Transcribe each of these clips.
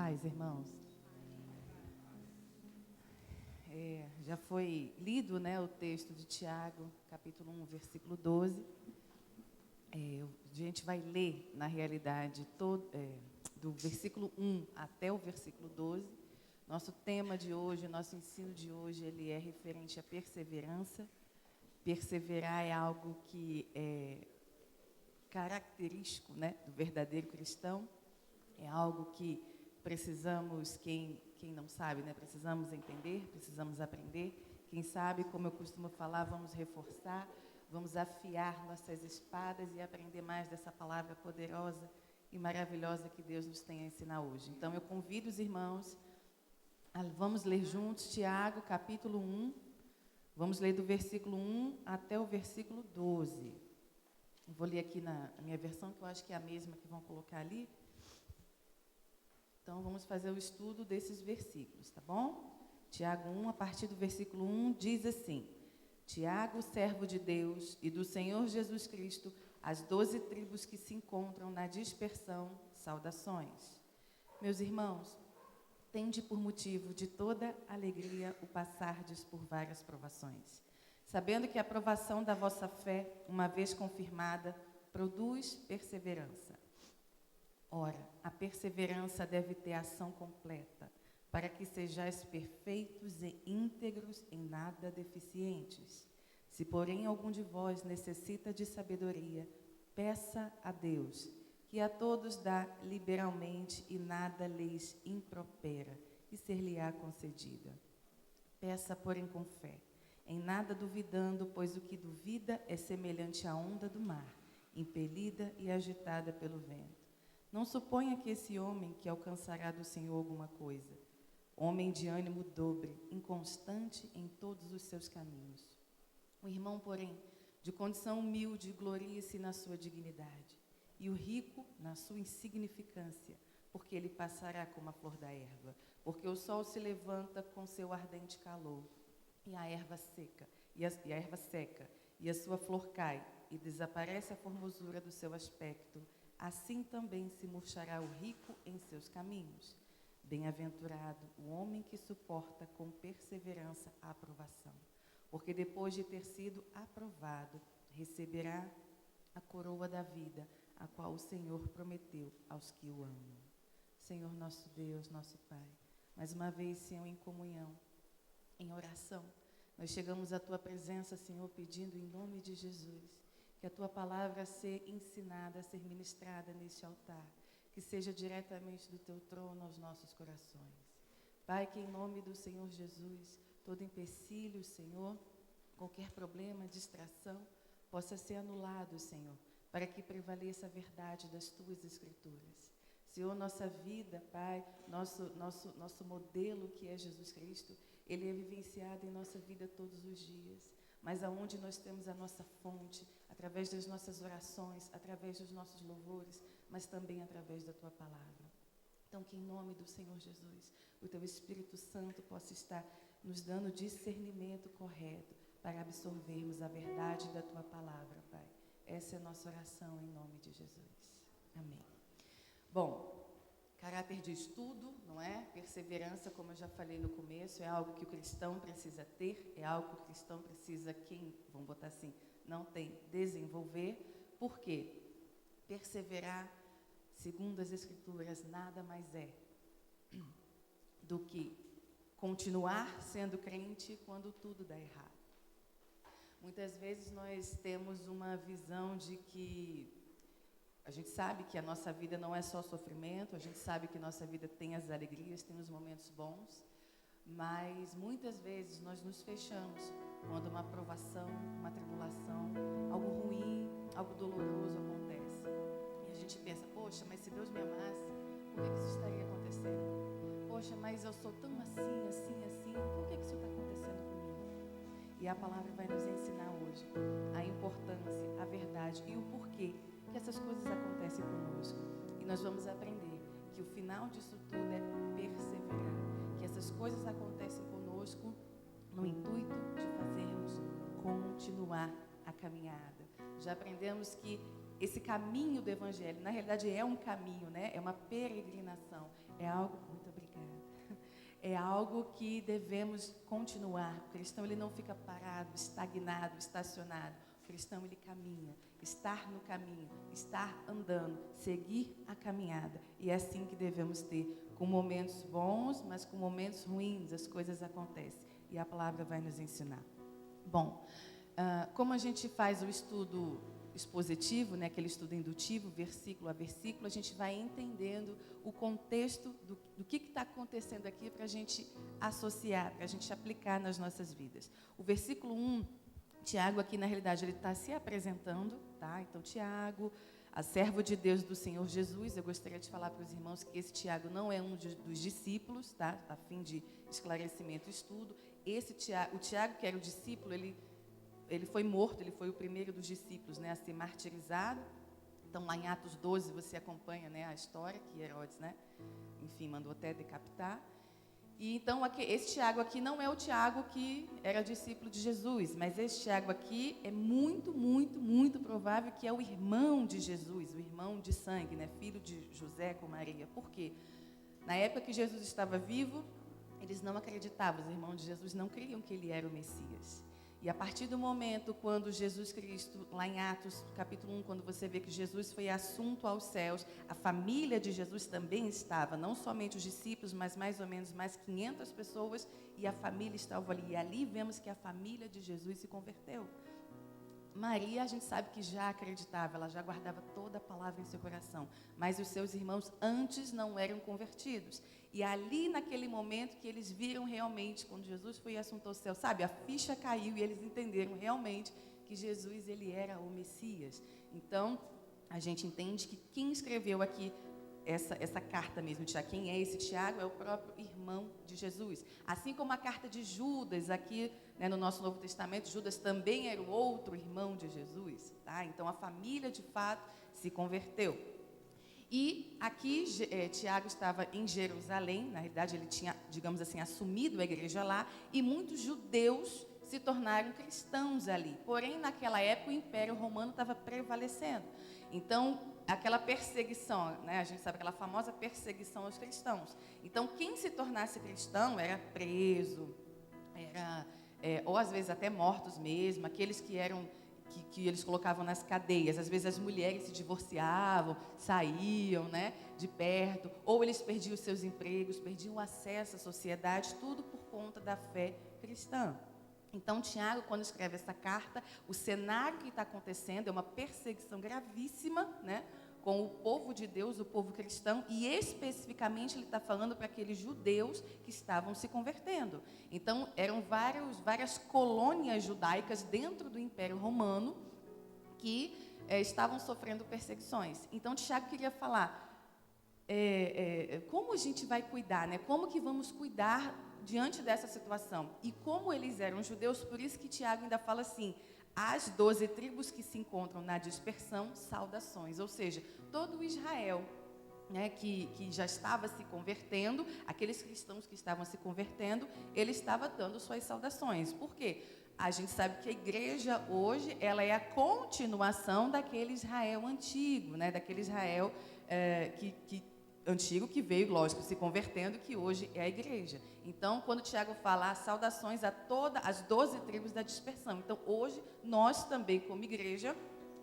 paz, irmãos. Já foi lido, né, o texto de Tiago, capítulo 1, versículo 12. A gente vai ler, na realidade, do versículo 1 até o versículo 12. Nosso tema de hoje, nosso ensino de hoje, ele é referente à perseverança. Perseverar é algo que é característico, né, do verdadeiro cristão. É algo que precisamos, quem não sabe, né, precisamos entender, precisamos aprender. Quem sabe, como eu costumo falar, vamos reforçar, vamos afiar nossas espadas e aprender mais dessa palavra poderosa e maravilhosa que Deus nos tem a ensinar hoje. Então, eu convido os irmãos, vamos ler juntos Tiago, capítulo 1, vamos ler do versículo 1 até o versículo 12. Eu vou ler aqui na minha versão, que eu acho que é a mesma que vão colocar ali. Então, vamos fazer o estudo desses versículos, tá bom? Tiago 1, a partir do versículo 1, diz assim: Tiago, servo de Deus e do Senhor Jesus Cristo, as 12 tribos que se encontram na dispersão, saudações. Meus irmãos, tende por motivo de toda alegria o passardes por várias provações, sabendo que a provação da vossa fé, uma vez confirmada, produz perseverança. Ora, a perseverança deve ter ação completa, para que sejais perfeitos e íntegros, em nada deficientes. Se, porém, algum de vós necessita de sabedoria, peça a Deus, que a todos dá liberalmente e nada lhes impropera, e ser-lhe-á concedida. Peça, porém, com fé, em nada duvidando, pois o que duvida é semelhante à onda do mar, impelida e agitada pelo vento. Não suponha que esse homem que alcançará do Senhor alguma coisa, homem de ânimo dobre, inconstante em todos os seus caminhos. O irmão, porém, de condição humilde, glorie-se na sua dignidade, e o rico na sua insignificância, porque ele passará como a flor da erva, porque o sol se levanta com seu ardente calor, e a erva seca, e a sua flor cai, e desaparece a formosura do seu aspecto. Assim também se murchará o rico em seus caminhos. Bem-aventurado o homem que suporta com perseverança a aprovação, porque depois de ter sido aprovado, receberá a coroa da vida, a qual o Senhor prometeu aos que o amam. Senhor nosso Deus, nosso Pai, mais uma vez, Senhor, em comunhão, em oração, nós chegamos à Tua presença, Senhor, pedindo em nome de Jesus, que a Tua palavra seja ensinada, ser ministrada neste altar, que seja diretamente do Teu trono aos nossos corações. Pai, que em nome do Senhor Jesus, todo empecilho, Senhor, qualquer problema, distração, possa ser anulado, Senhor, para que prevaleça a verdade das Tuas Escrituras. Senhor, nossa vida, Pai, nosso modelo que é Jesus Cristo, Ele é vivenciado em nossa vida todos os dias. Mas aonde nós temos a nossa fonte, através das nossas orações, através dos nossos louvores, mas também através da Tua palavra. Então, que em nome do Senhor Jesus, o Teu Espírito Santo possa estar nos dando discernimento correto para absorvermos a verdade da Tua palavra, Pai. Essa é a nossa oração em nome de Jesus. Amém. Bom, caráter de estudo, não é? Perseverança, como eu já falei no começo, é algo que o cristão precisa ter, é algo que o cristão precisa, vamos botar assim, não tem, desenvolver. Por quê? Perseverar, segundo as Escrituras, nada mais é do que continuar sendo crente quando tudo dá errado. Muitas vezes nós temos uma visão de que a gente sabe que a nossa vida não é só sofrimento, a gente sabe que nossa vida tem as alegrias, tem os momentos bons, mas muitas vezes nós nos fechamos quando uma provação, uma tribulação, algo ruim, algo doloroso acontece. E a gente pensa, poxa, mas se Deus me amasse, por que isso estaria acontecendo? Poxa, mas eu sou tão assim, por que isso está acontecendo comigo? E a palavra vai nos ensinar hoje a importância, a verdade e o porquê que essas coisas acontecem conosco. E nós vamos aprender que o final disso tudo é perseverar, que essas coisas acontecem conosco no intuito de fazermos continuar a caminhada. Já aprendemos que esse caminho do Evangelho, na realidade é um caminho, né? É uma peregrinação, é algo, muito obrigada, é algo que devemos continuar. O cristão, ele não fica parado, estagnado, estacionado. O cristão, ele caminha, estar no caminho, estar andando, seguir a caminhada. E é assim que devemos ter, com momentos bons, mas com momentos ruins, as coisas acontecem. E a palavra vai nos ensinar. Bom, como a gente faz o estudo expositivo, né, aquele estudo indutivo, versículo a versículo, a gente vai entendendo o contexto do que está acontecendo aqui para a gente associar, para a gente aplicar nas nossas vidas. O versículo 1, Tiago aqui, na realidade, ele está se apresentando, tá? Então, Tiago, a servo de Deus do Senhor Jesus, eu gostaria de falar para os irmãos que esse Tiago não é um dos discípulos, tá? A fim de esclarecimento e estudo. Esse Tiago, o Tiago, que era o discípulo, ele foi morto, ele foi o primeiro dos discípulos, né, a ser martirizado. Então, lá em Atos 12, você acompanha, né, a história que Herodes, né, enfim, mandou até decapitar. E então, esse Tiago aqui não é o Tiago que era discípulo de Jesus, mas esse Tiago aqui é muito, muito, muito provável que é o irmão de Jesus, o irmão de sangue, né, filho de José com Maria. Por quê? Na época que Jesus estava vivo, eles não acreditavam, os irmãos de Jesus não criam que ele era o Messias. E a partir do momento quando Jesus Cristo, lá em Atos, capítulo 1, quando você vê que Jesus foi assunto aos céus, a família de Jesus também estava, não somente os discípulos, mas mais ou menos mais 500 pessoas, e a família estava ali. E ali vemos que a família de Jesus se converteu. Maria, a gente sabe que já acreditava, ela já guardava toda a palavra em seu coração, mas os seus irmãos antes não eram convertidos. E ali, naquele momento que eles viram realmente, quando Jesus foi assunto ao céu, sabe, a ficha caiu e eles entenderam realmente que Jesus, ele era o Messias. Então, a gente entende que quem escreveu aqui essa carta mesmo, Tiago, quem é esse Tiago? É o próprio irmão de Jesus. Assim como a carta de Judas, aqui, né, no nosso Novo Testamento, Judas também era o outro irmão de Jesus. Tá? Então, a família, de fato, se converteu. E aqui, Tiago estava em Jerusalém, na realidade, ele tinha, digamos assim, assumido a igreja lá, e muitos judeus se tornaram cristãos ali. Porém, naquela época, o Império Romano estava prevalecendo. Então, aquela perseguição, né, a gente sabe aquela famosa perseguição aos cristãos. Então, quem se tornasse cristão era preso, ou às vezes até mortos mesmo, aqueles que eram, que eles colocavam nas cadeias. Às vezes as mulheres se divorciavam, saíam, né, de perto, ou eles perdiam os seus empregos, perdiam o acesso à sociedade, tudo por conta da fé cristã. Então, Tiago, quando escreve essa carta, o cenário que está acontecendo é uma perseguição gravíssima, né, com o povo de Deus, o povo cristão, e especificamente ele está falando para aqueles judeus que estavam se convertendo. Então, eram várias colônias judaicas dentro do Império Romano que estavam sofrendo perseguições. Então, Tiago queria falar, como a gente vai cuidar, né? Como que vamos cuidar diante dessa situação? E como eles eram judeus, por isso que Tiago ainda fala assim, as 12 tribos que se encontram na dispersão, saudações. Ou seja, todo Israel, né, que já estava se convertendo, aqueles cristãos que estavam se convertendo, ele estava dando suas saudações. Por quê? A gente sabe que a igreja hoje, ela é a continuação daquele Israel antigo, né, daquele Israel antigo que veio, lógico, se convertendo, que hoje é a igreja. Então, quando Tiago fala saudações a todas as 12 tribos da dispersão. Então, hoje, nós também, como igreja,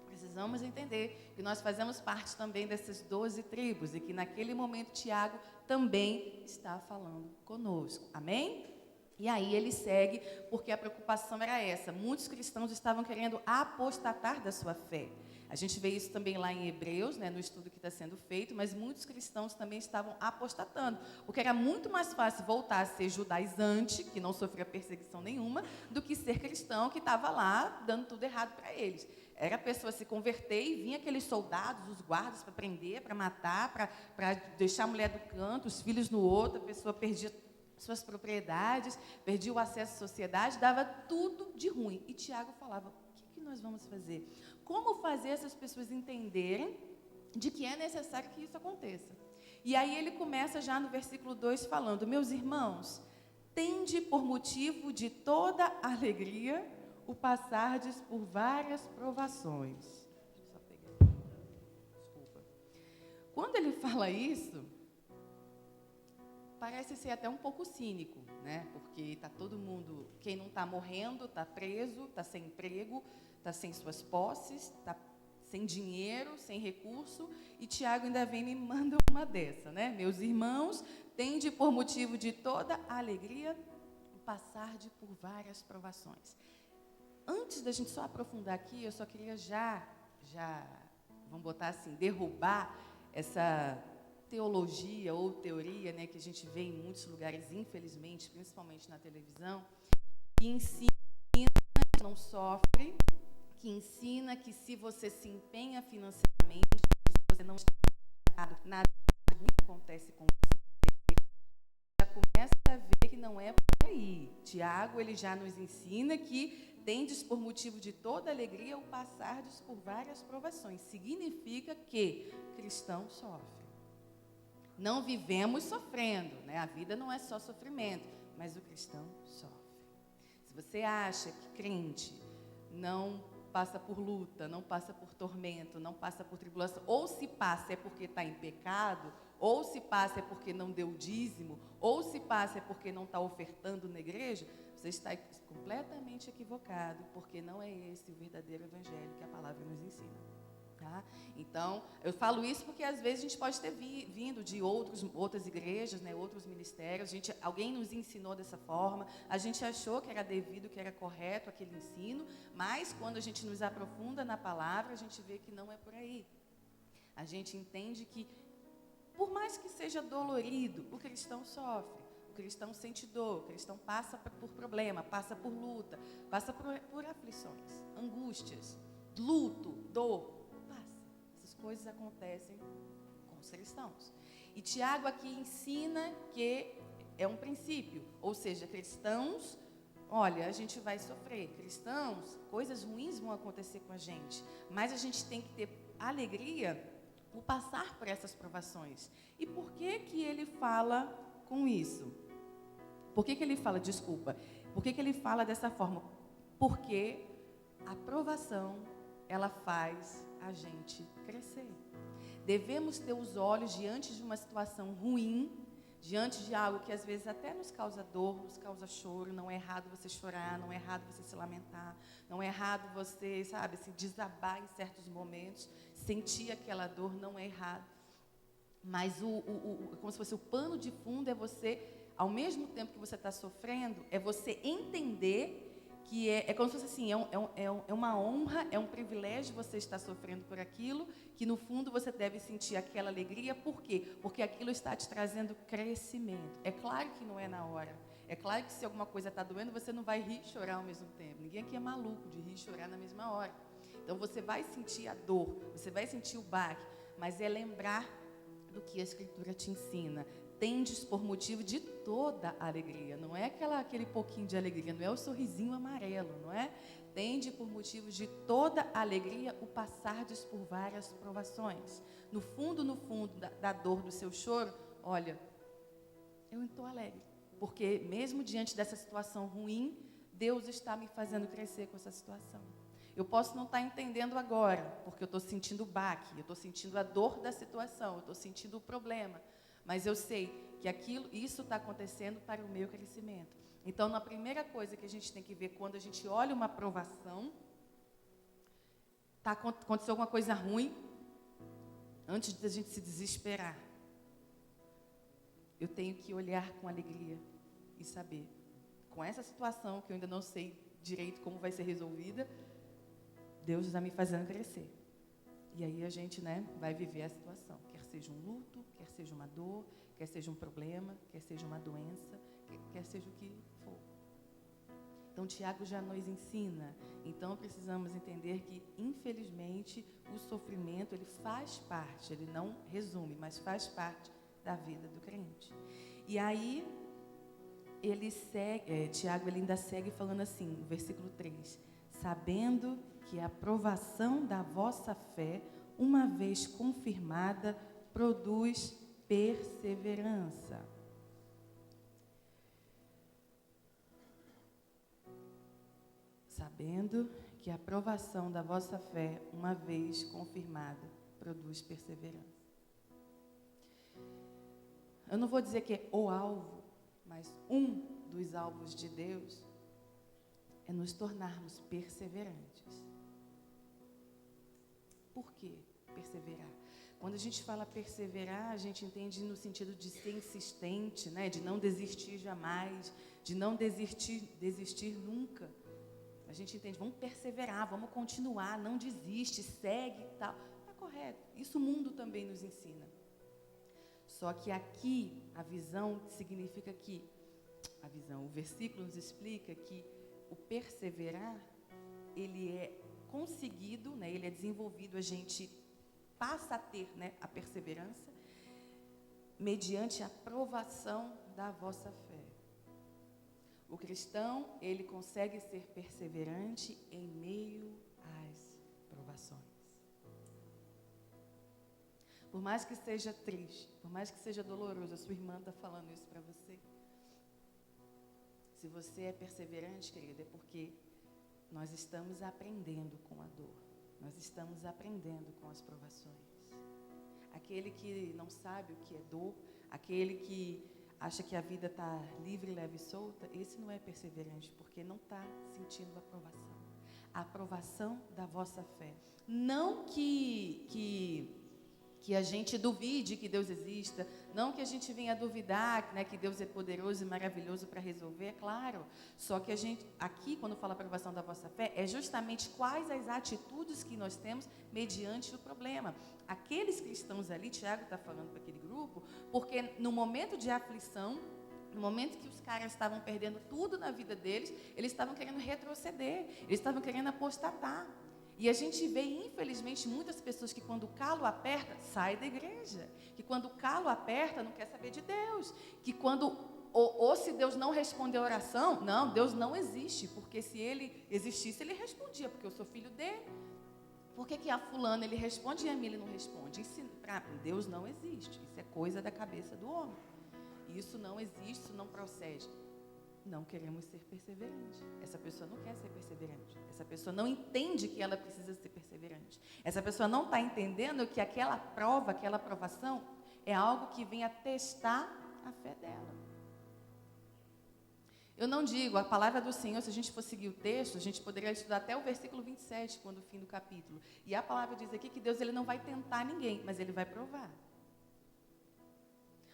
precisamos entender que nós fazemos parte também dessas 12 tribos e que naquele momento Tiago também está falando conosco. Amém? E aí ele segue, porque a preocupação era essa. Muitos cristãos estavam querendo apostatar da sua fé. A gente vê isso também lá em Hebreus, né, no estudo que está sendo feito, mas muitos cristãos também estavam apostatando, porque era muito mais fácil voltar a ser judaizante, que não sofria perseguição nenhuma, do que ser cristão, que estava lá dando tudo errado para eles. Era a pessoa se converter e vinha aqueles soldados, os guardas, para prender, para matar, para deixar a mulher do canto, os filhos no outro, a pessoa perdia suas propriedades, perdia o acesso à sociedade, dava tudo de ruim. E Tiago falava, o que nós vamos fazer? Como fazer essas pessoas entenderem de que é necessário que isso aconteça? E aí ele começa já no versículo 2 falando, meus irmãos, tende por motivo de toda alegria o passardes por várias provações. Deixa eu só pegar aqui. Quando ele fala isso, parece ser até um pouco cínico, né? Porque está todo mundo, quem não está morrendo, está preso, está sem emprego, está sem suas posses, está sem dinheiro, sem recurso, e Tiago ainda vem e me manda uma dessa, né? Meus irmãos, tende por motivo de toda a alegria passar por várias provações. Antes da gente só aprofundar aqui, eu só queria já, vamos botar assim, derrubar essa teologia ou teoria, né, que a gente vê em muitos lugares, infelizmente, principalmente na televisão, que ensina que não sofre, que ensina que se você se empenha financeiramente, se você não está errado, nada acontece com você, já começa a ver que não é por aí. Tiago, ele já nos ensina que tendes por motivo de toda alegria o passardes por várias provações. Significa que cristão sofre. Não vivemos sofrendo, né? A vida não é só sofrimento, mas o cristão sofre. Se você acha que crente não passa por luta, não passa por tormento, não passa por tribulação, ou se passa é porque está em pecado, ou se passa é porque não deu dízimo, ou se passa é porque não está ofertando na igreja, você está completamente equivocado, porque não é esse o verdadeiro evangelho que a palavra nos ensina. Tá? Então, eu falo isso porque às vezes a gente pode ter vindo de outras igrejas, né, outros ministérios, alguém nos ensinou dessa forma, a gente achou que era devido, que era correto aquele ensino, mas quando a gente nos aprofunda na palavra, a gente vê que não é por aí. A gente entende que, por mais que seja dolorido, o cristão sofre, o cristão sente dor, o cristão passa por problema, passa por luta, passa por aflições, angústias, luto, dor. Coisas acontecem com os cristãos. E Tiago aqui ensina que é um princípio, ou seja, cristãos, olha, a gente vai sofrer, cristãos, coisas ruins vão acontecer com a gente, mas a gente tem que ter alegria por passar por essas provações. E por que que ele fala com isso? Por que ele fala dessa forma? Porque a provação, ela faz a gente crescer. Devemos ter os olhos diante de uma situação ruim, diante de algo que às vezes até nos causa dor, nos causa choro. Não é errado você chorar, não é errado você se lamentar, não é errado você, sabe, se desabar em certos momentos, sentir aquela dor, não é errado. Mas como se fosse o pano de fundo é você, ao mesmo tempo que você está sofrendo, é você entender que é como se fosse assim, é uma honra, é um privilégio você estar sofrendo por aquilo, que no fundo você deve sentir aquela alegria. Por quê? Porque aquilo está te trazendo crescimento. É claro que não é na hora. É claro que se alguma coisa está doendo, você não vai rir e chorar ao mesmo tempo. Ninguém aqui é maluco de rir e chorar na mesma hora. Então você vai sentir a dor, você vai sentir o baque, mas é lembrar do que a Escritura te ensina. Tendes por motivo de toda a alegria, não é aquele pouquinho de alegria, não é o sorrisinho amarelo, não é? Tende por motivo de toda a alegria o passardes por várias provações. No fundo da dor do seu choro, olha, eu estou alegre, porque mesmo diante dessa situação ruim, Deus está me fazendo crescer com essa situação. Eu posso não estar entendendo agora, porque eu estou sentindo o baque, eu estou sentindo a dor da situação, eu estou sentindo o problema, mas eu sei que isso está acontecendo para o meu crescimento. Então, a primeira coisa que a gente tem que ver quando a gente olha uma provação, aconteceu alguma coisa ruim, antes de a gente se desesperar, eu tenho que olhar com alegria e saber, com essa situação que eu ainda não sei direito como vai ser resolvida, Deus está me fazendo crescer. E aí a gente, vai viver a situação, quer seja um luto, quer seja uma dor, quer seja um problema, quer seja uma doença, quer seja o que for. Então, Tiago já nos ensina. Então, precisamos entender que, infelizmente, o sofrimento, ele faz parte, ele não resume, mas faz parte da vida do crente. E aí, Tiago ele ainda segue falando assim, no versículo 3, sabendo que a provação da vossa fé, uma vez confirmada, produz perseverança. Sabendo que a provação da vossa fé, uma vez confirmada, produz perseverança. eu não vou dizer que é o alvo, mas um dos alvos de Deus é nos tornarmos perseverantes. Por que perseverar? Quando a gente fala perseverar, a gente entende no sentido de ser insistente, né? De não desistir jamais, de não desistir nunca. A gente entende, vamos perseverar, vamos continuar, não desiste, segue e tal. Está correto. Isso o mundo também nos ensina. Só que aqui, a visão significa que, o versículo nos explica que o perseverar, ele é conseguido, né? Ele é desenvolvido, a gente passa a ter, né, a perseverança mediante a provação da vossa fé. O cristão, ele consegue ser perseverante em meio às provações. Por mais que seja triste, por mais que seja doloroso, a sua irmã está falando isso para você. Se você é perseverante, querida, é porque nós estamos aprendendo com a dor. Nós estamos aprendendo com as provações. Aquele que não sabe o que é dor, aquele que acha que a vida está livre, leve e solta, esse não é perseverante, porque não está sentindo a aprovação. A aprovação da vossa fé. Não que a gente duvide que Deus exista, não que a gente venha duvidar, né, que Deus é poderoso e maravilhoso para resolver, é claro. Só que a gente, aqui, quando fala aprovação da vossa fé, é justamente quais as atitudes que nós temos mediante o problema. Aqueles cristãos ali, Tiago está falando para aquele grupo, porque no momento de aflição, no momento que os caras estavam perdendo tudo na vida deles, eles estavam querendo retroceder, eles estavam querendo apostatar. E a gente vê, infelizmente, muitas pessoas que quando o calo aperta, sai da igreja. Que quando o calo aperta, não quer saber de Deus. Que quando, ou se Deus não responder a oração, não, Deus não existe. Porque se ele existisse, ele respondia, porque eu sou filho dele. Por que a fulana ele responde e a mim ele não responde? Deus não existe. Isso é coisa da cabeça do homem. Isso não existe, isso não procede. Não queremos ser perseverantes. Essa pessoa não quer ser perseverante. Essa pessoa não entende que ela precisa ser perseverante. Essa pessoa não está entendendo que aquela prova, aquela provação, é algo que vem a testar a fé dela. Eu não digo, a palavra do Senhor, se a gente for seguir o texto, a gente poderia estudar até o versículo 27, quando o fim do capítulo. E a palavra diz aqui que Deus ele não vai tentar ninguém, mas ele vai provar.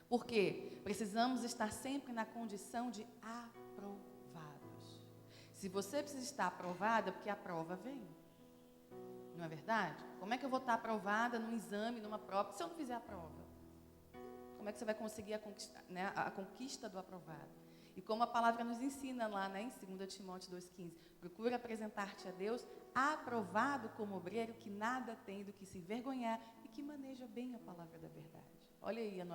Por quê? Precisamos estar sempre na condição de aprovados. Se você precisa estar aprovada, é porque a prova vem. Não é verdade? Como é que eu vou estar aprovada num exame, numa prova, se eu não fizer a prova? Como é que você vai conseguir a conquista do aprovado? E como a palavra nos ensina lá, né, em 2 Timóteo 2,15, procura apresentar-te a Deus aprovado como obreiro que nada tem do que se envergonhar e que maneja bem a palavra da verdade. Olha aí a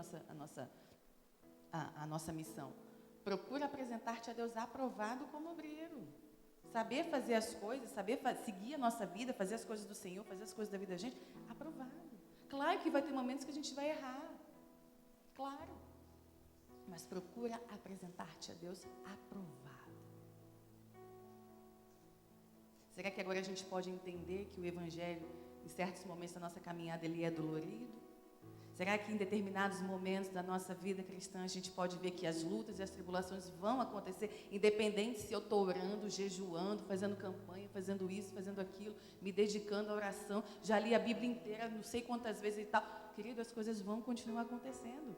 nossa missão. Procura apresentar-te a Deus aprovado como obreiro. Saber fazer as coisas, saber seguir a nossa vida, fazer as coisas do Senhor, fazer as coisas da vida da gente, aprovado. Claro que vai ter momentos que a gente vai errar. Claro. Mas procura apresentar-te a Deus aprovado. Será que agora a gente pode entender que o Evangelho, em certos momentos da nossa caminhada, ele é dolorido? Será que em determinados momentos da nossa vida cristã a gente pode ver que as lutas e as tribulações vão acontecer, independente se eu estou orando, jejuando, fazendo campanha, fazendo isso, fazendo aquilo, me dedicando à oração, já li a Bíblia inteira, não sei quantas vezes e tal. Querido, as coisas vão continuar acontecendo.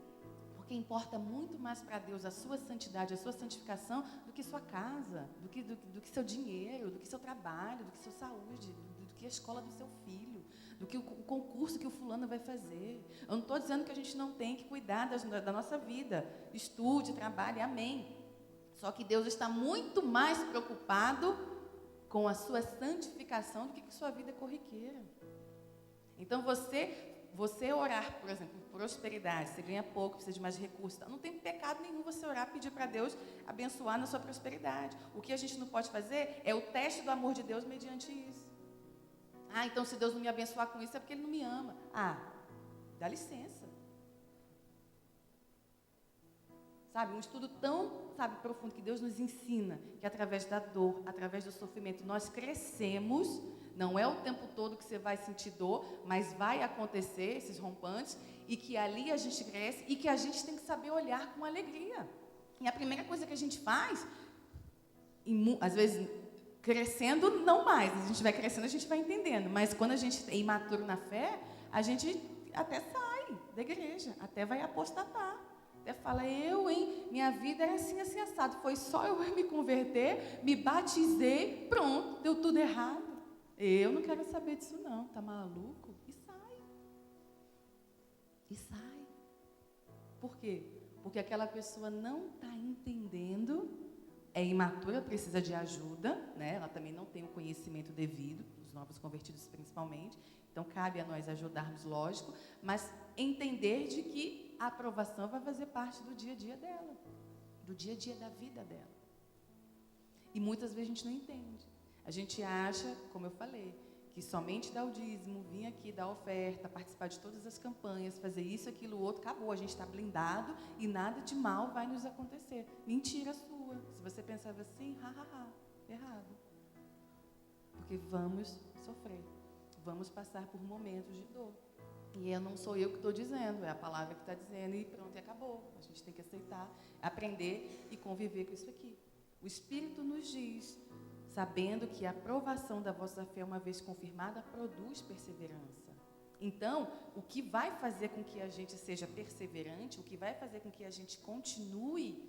Porque importa muito mais para Deus a sua santidade, a sua santificação, do que sua casa, do que seu dinheiro, do que seu trabalho, do que sua saúde, do que a escola do seu filho, do que o concurso que o fulano vai fazer. Eu não estou dizendo que a gente não tem que cuidar da nossa vida, estude, trabalhe, amém. Só que Deus está muito mais preocupado com a sua santificação do que com sua vida corriqueira. Então você orar, por exemplo, por prosperidade, você ganha pouco, precisa de mais recursos, não tem pecado nenhum você orar, pedir para Deus abençoar na sua prosperidade. O que a gente não pode fazer é o teste do amor de Deus mediante isso. Então se Deus não me abençoar com isso é porque Ele não me ama. Dá licença. Sabe, um estudo tão, profundo que Deus nos ensina, que através da dor, através do sofrimento, nós crescemos. Não é o tempo todo que você vai sentir dor, mas vai acontecer esses rompantes. e que ali a gente cresce e que a gente tem que saber olhar com alegria. E a primeira coisa que a gente faz, às vezes crescendo, não mais, a gente vai crescendo, a gente vai entendendo, mas quando a gente é imaturo na fé, a gente até sai da igreja, até vai apostatar. Até fala, minha vida era assim, assim, assado. Foi só eu me converter, me batizei, pronto, deu tudo errado. Eu não quero saber disso não, tá maluco? E sai. E sai. Por quê? Porque aquela pessoa não está entendendo, é imatura, precisa de ajuda, né? Ela também não tem o conhecimento devido, os novos convertidos principalmente. Então, cabe a nós ajudarmos, lógico, mas entender de que a aprovação vai fazer parte do dia a dia dela, do dia a dia da vida dela. E muitas vezes a gente não entende. A gente acha, como eu falei, que somente dar o dízimo, vir aqui dar oferta, participar de todas as campanhas, fazer isso, aquilo, outro, acabou, a gente está blindado e nada de mal vai nos acontecer. Mentira sua. Se você pensava assim, errado. Porque vamos sofrer, vamos passar por momentos de dor. E não sou eu que estou dizendo, é a palavra que está dizendo e pronto, e acabou. A gente tem que aceitar, aprender e conviver com isso aqui. O Espírito nos diz, sabendo que a aprovação da vossa fé, uma vez confirmada, produz perseverança. Então, o que vai fazer com que a gente seja perseverante, o que vai fazer com que a gente continue,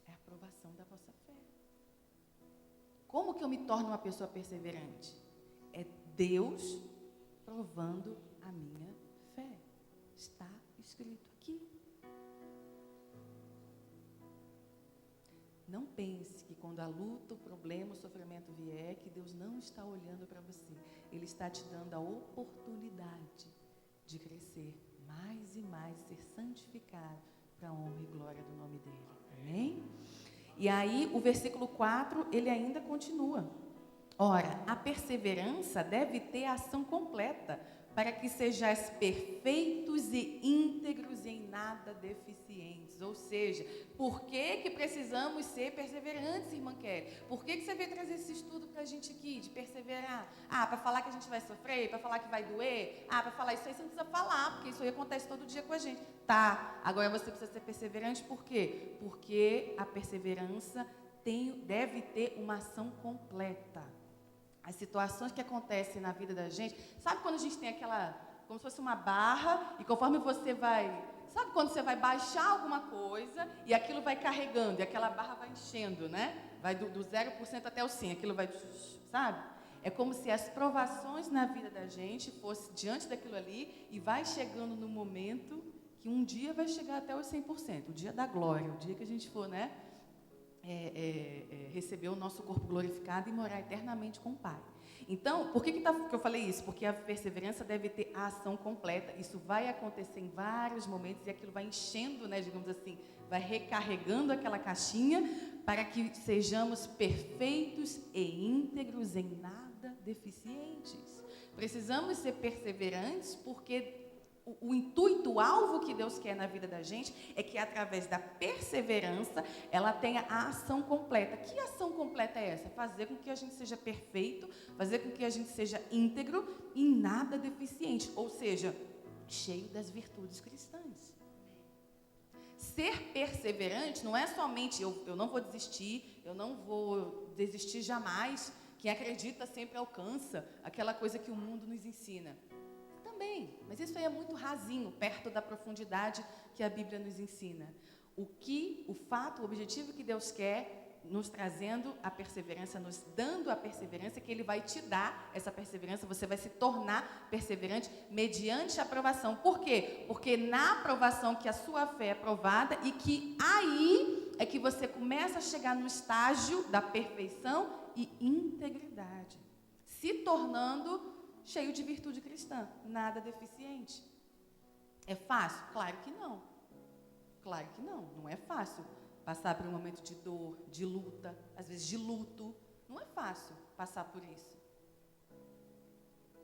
é a aprovação da vossa fé. Como que eu me torno uma pessoa perseverante? É Deus provando a minha fé. Está escrito aqui. Não pense que quando a luta, o problema, o sofrimento vier, que Deus não está olhando para você. Ele está te dando a oportunidade de crescer mais e mais, ser santificado para a honra e glória do nome dele. Amém? E aí, o versículo 4, ele ainda continua. Ora, a perseverança deve ter a ação completa, para que sejais perfeitos e íntegros e em nada deficientes. Ou seja, por que precisamos ser perseverantes, irmã Kelly? Por que você veio trazer esse estudo para a gente aqui, de perseverar? Para falar que a gente vai sofrer, para falar que vai doer? para falar isso aí você não precisa falar, porque isso aí acontece todo dia com a gente. Tá, agora você precisa ser perseverante, por quê? Porque a perseverança deve ter uma ação completa. As situações que acontecem na vida da gente, sabe quando a gente tem aquela, como se fosse uma barra, e conforme você vai, sabe quando você vai baixar alguma coisa, e aquilo vai carregando, e aquela barra vai enchendo, né? Vai do 0% até o 100%, aquilo vai, sabe? É como se as provações na vida da gente fossem diante daquilo ali, e vai chegando no momento que um dia vai chegar até os 100%, o dia da glória, o dia que a gente for, né? Receber o nosso corpo glorificado e morar eternamente com o Pai. Então, por que eu falei isso? Porque a perseverança deve ter a ação completa. Isso vai acontecer em vários momentos e aquilo vai enchendo, né, digamos assim, vai recarregando aquela caixinha para que sejamos perfeitos e íntegros, em nada deficientes. Precisamos ser perseverantes porque o intuito, o alvo que Deus quer na vida da gente é que, através da perseverança, ela tenha a ação completa. Que ação completa é essa? Fazer com que a gente seja perfeito, fazer com que a gente seja íntegro e nada deficiente, ou seja, cheio das virtudes cristãs. Ser perseverante não é somente eu não vou desistir jamais. Quem acredita sempre alcança aquela coisa que o mundo nos ensina. Também, mas isso aí é muito rasinho, perto da profundidade que a Bíblia nos ensina. O objetivo que Deus quer, nos trazendo a perseverança, nos dando a perseverança, que Ele vai te dar essa perseverança, você vai se tornar perseverante mediante a aprovação. Por quê? Porque na aprovação que a sua fé é provada e que aí é que você começa a chegar no estágio da perfeição e integridade, se tornando cheio de virtude cristã, nada deficiente. É fácil? Claro que não. Claro que não. Não é fácil passar por um momento de dor, de luta, às vezes de luto. Não é fácil passar por isso.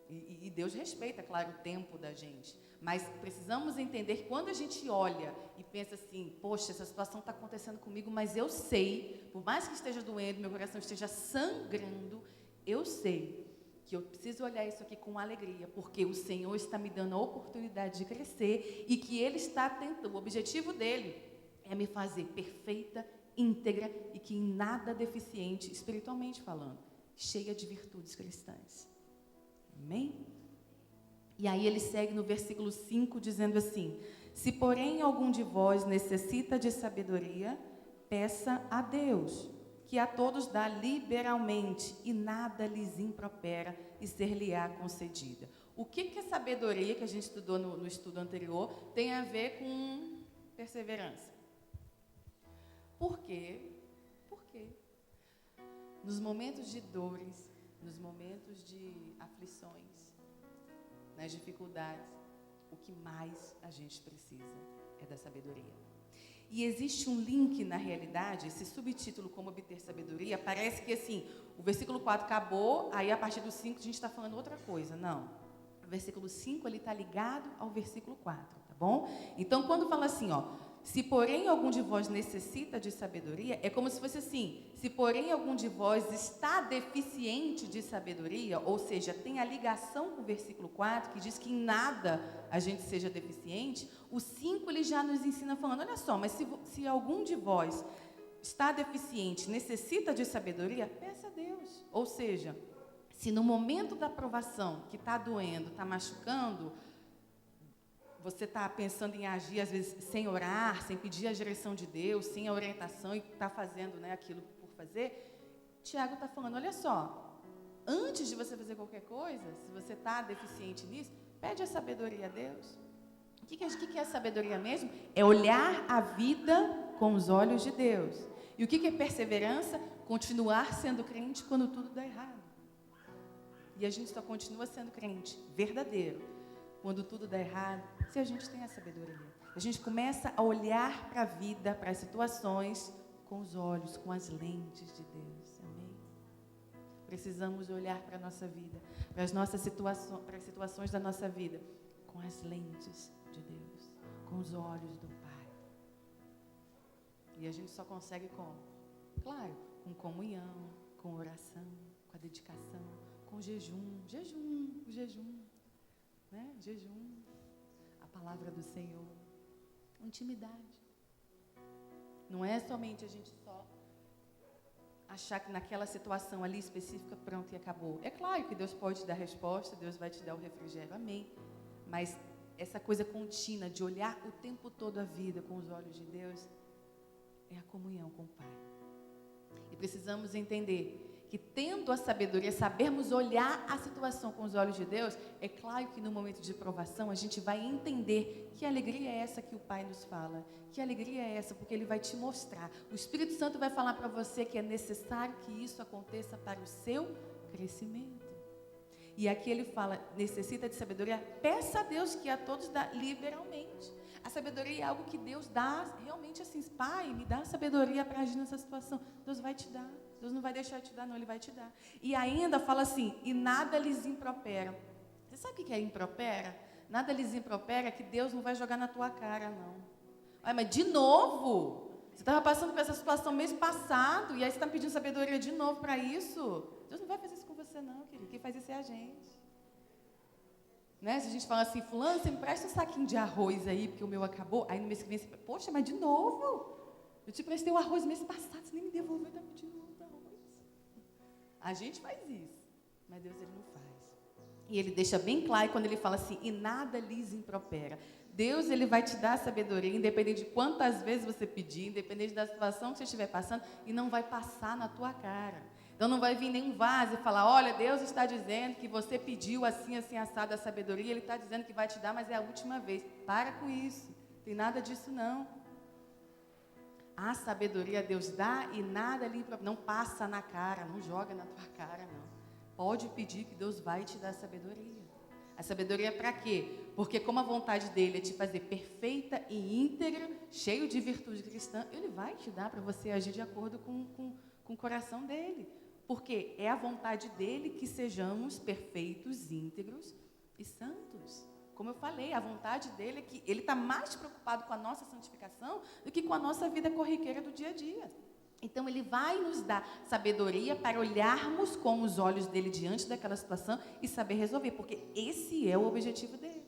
E Deus respeita, claro, o tempo da gente. Mas precisamos entender que quando a gente olha e pensa assim, poxa, essa situação está acontecendo comigo, mas eu sei, por mais que esteja doendo, meu coração esteja sangrando, eu sei que eu preciso olhar isso aqui com alegria, porque o Senhor está me dando a oportunidade de crescer e que Ele está tentando, o objetivo dEle é me fazer perfeita, íntegra e que em nada deficiente, espiritualmente falando, cheia de virtudes cristãs. Amém? E aí ele segue no versículo 5 dizendo assim: se porém algum de vós necessita de sabedoria, peça a Deus, que a todos dá liberalmente e nada lhes impropera e ser-lhe-á concedida. O que a sabedoria que a gente estudou no estudo anterior tem a ver com perseverança? Por quê? Porque nos momentos de dores, nos momentos de aflições, nas dificuldades, o que mais a gente precisa é da sabedoria. E existe um link na realidade, esse subtítulo, como obter sabedoria, parece que assim, o versículo 4 acabou, aí a partir do 5 a gente está falando outra coisa. Não, o versículo 5 ele está ligado ao versículo 4, tá bom? Então, quando fala assim, ó, se porém algum de vós necessita de sabedoria, é como se fosse assim, se porém algum de vós está deficiente de sabedoria, ou seja, tem a ligação com o versículo 4, que diz que em nada a gente seja deficiente, o 5 ele já nos ensina falando, olha só, mas se algum de vós está deficiente, necessita de sabedoria, peça a Deus. Ou seja, se no momento da provação, que está doendo, está machucando, você está pensando em agir, às vezes, sem orar, sem pedir a direção de Deus, sem a orientação e está fazendo, né, aquilo por fazer, Tiago está falando, olha só, antes de você fazer qualquer coisa, se você está deficiente nisso, pede a sabedoria a Deus. O que é a sabedoria mesmo? É olhar a vida com os olhos de Deus. E o que é perseverança? Continuar sendo crente quando tudo dá errado. E a gente só continua sendo crente verdadeiro quando tudo dá errado, se a gente tem a sabedoria. A gente começa a olhar para a vida, para as situações, com os olhos, com as lentes de Deus. Amém? Precisamos olhar para a nossa vida, para as nossas situações, para as situações da nossa vida, com as lentes de Deus, com os olhos do Pai. E a gente só consegue como? Claro, com comunhão, com oração, com a dedicação, com jejum, o jejum. Né? Jejum, a palavra do Senhor, intimidade. Não é somente a gente só achar que naquela situação ali específica, pronto e acabou. É claro que Deus pode te dar resposta, Deus vai te dar o refrigério, amém. Mas essa coisa contínua de olhar o tempo todo a vida com os olhos de Deus é a comunhão com o Pai. E precisamos entender que tendo a sabedoria, sabermos olhar a situação com os olhos de Deus, é claro que no momento de provação a gente vai entender que alegria é essa que o Pai nos fala, que alegria é essa, porque Ele vai te mostrar. O Espírito Santo vai falar para você que é necessário que isso aconteça para o seu crescimento. E aqui ele fala, necessita de sabedoria, peça a Deus que a todos dá liberalmente. A sabedoria é algo que Deus dá realmente assim, Pai, me dá sabedoria para agir nessa situação. Deus vai te dar. Deus não vai deixar de te dar, não, Ele vai te dar. E ainda fala assim, e nada lhes impropera. Você sabe o que é impropera? Nada lhes impropera que Deus não vai jogar na tua cara, não. Mas de novo? Você estava passando por essa situação mês passado, e aí você está me pedindo sabedoria de novo para isso? Deus não vai fazer isso com você, não, querido. Quem faz isso é a gente. Né? Se a gente fala assim, fulano, você me presta um saquinho de arroz aí, porque o meu acabou. Aí no mês que vem, você, poxa, mas de novo? Eu te prestei o arroz mês passado, você nem me devolveu, está pedindo outro arroz. A gente faz isso, mas Deus Ele não faz. E Ele deixa bem claro quando Ele fala assim, e nada lhes impropera. Deus Ele vai te dar sabedoria, independente de quantas vezes você pedir, independente da situação que você estiver passando, e não vai passar na tua cara. Então não vai vir nenhum vaso e falar, olha, Deus está dizendo que você pediu assim, assim, assado a sabedoria, Ele está dizendo que vai te dar, mas é a última vez. Para com isso, não tem nada disso não. A sabedoria Deus dá e nada ali, não passa na cara, não joga na tua cara, não. Pode pedir que Deus vai te dar sabedoria. A sabedoria é para quê? Porque como a vontade dele é te fazer perfeita e íntegra, cheio de virtude cristã, Ele vai te dar para você agir de acordo com o coração dele. Porque é a vontade dele que sejamos perfeitos, íntegros e santos. Como eu falei, a vontade dele é que Ele está mais preocupado com a nossa santificação do que com a nossa vida corriqueira do dia a dia. Então, Ele vai nos dar sabedoria para olharmos com os olhos dele diante daquela situação e saber resolver, porque esse é o objetivo dele.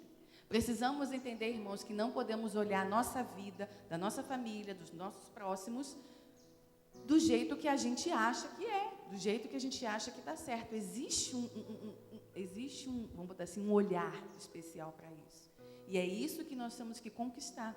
Precisamos entender, irmãos, que não podemos olhar a nossa vida, da nossa família, dos nossos próximos, do jeito que a gente acha que é, do jeito que a gente acha que está certo. Existe vamos botar assim, um olhar especial para isso. E é isso que nós temos que conquistar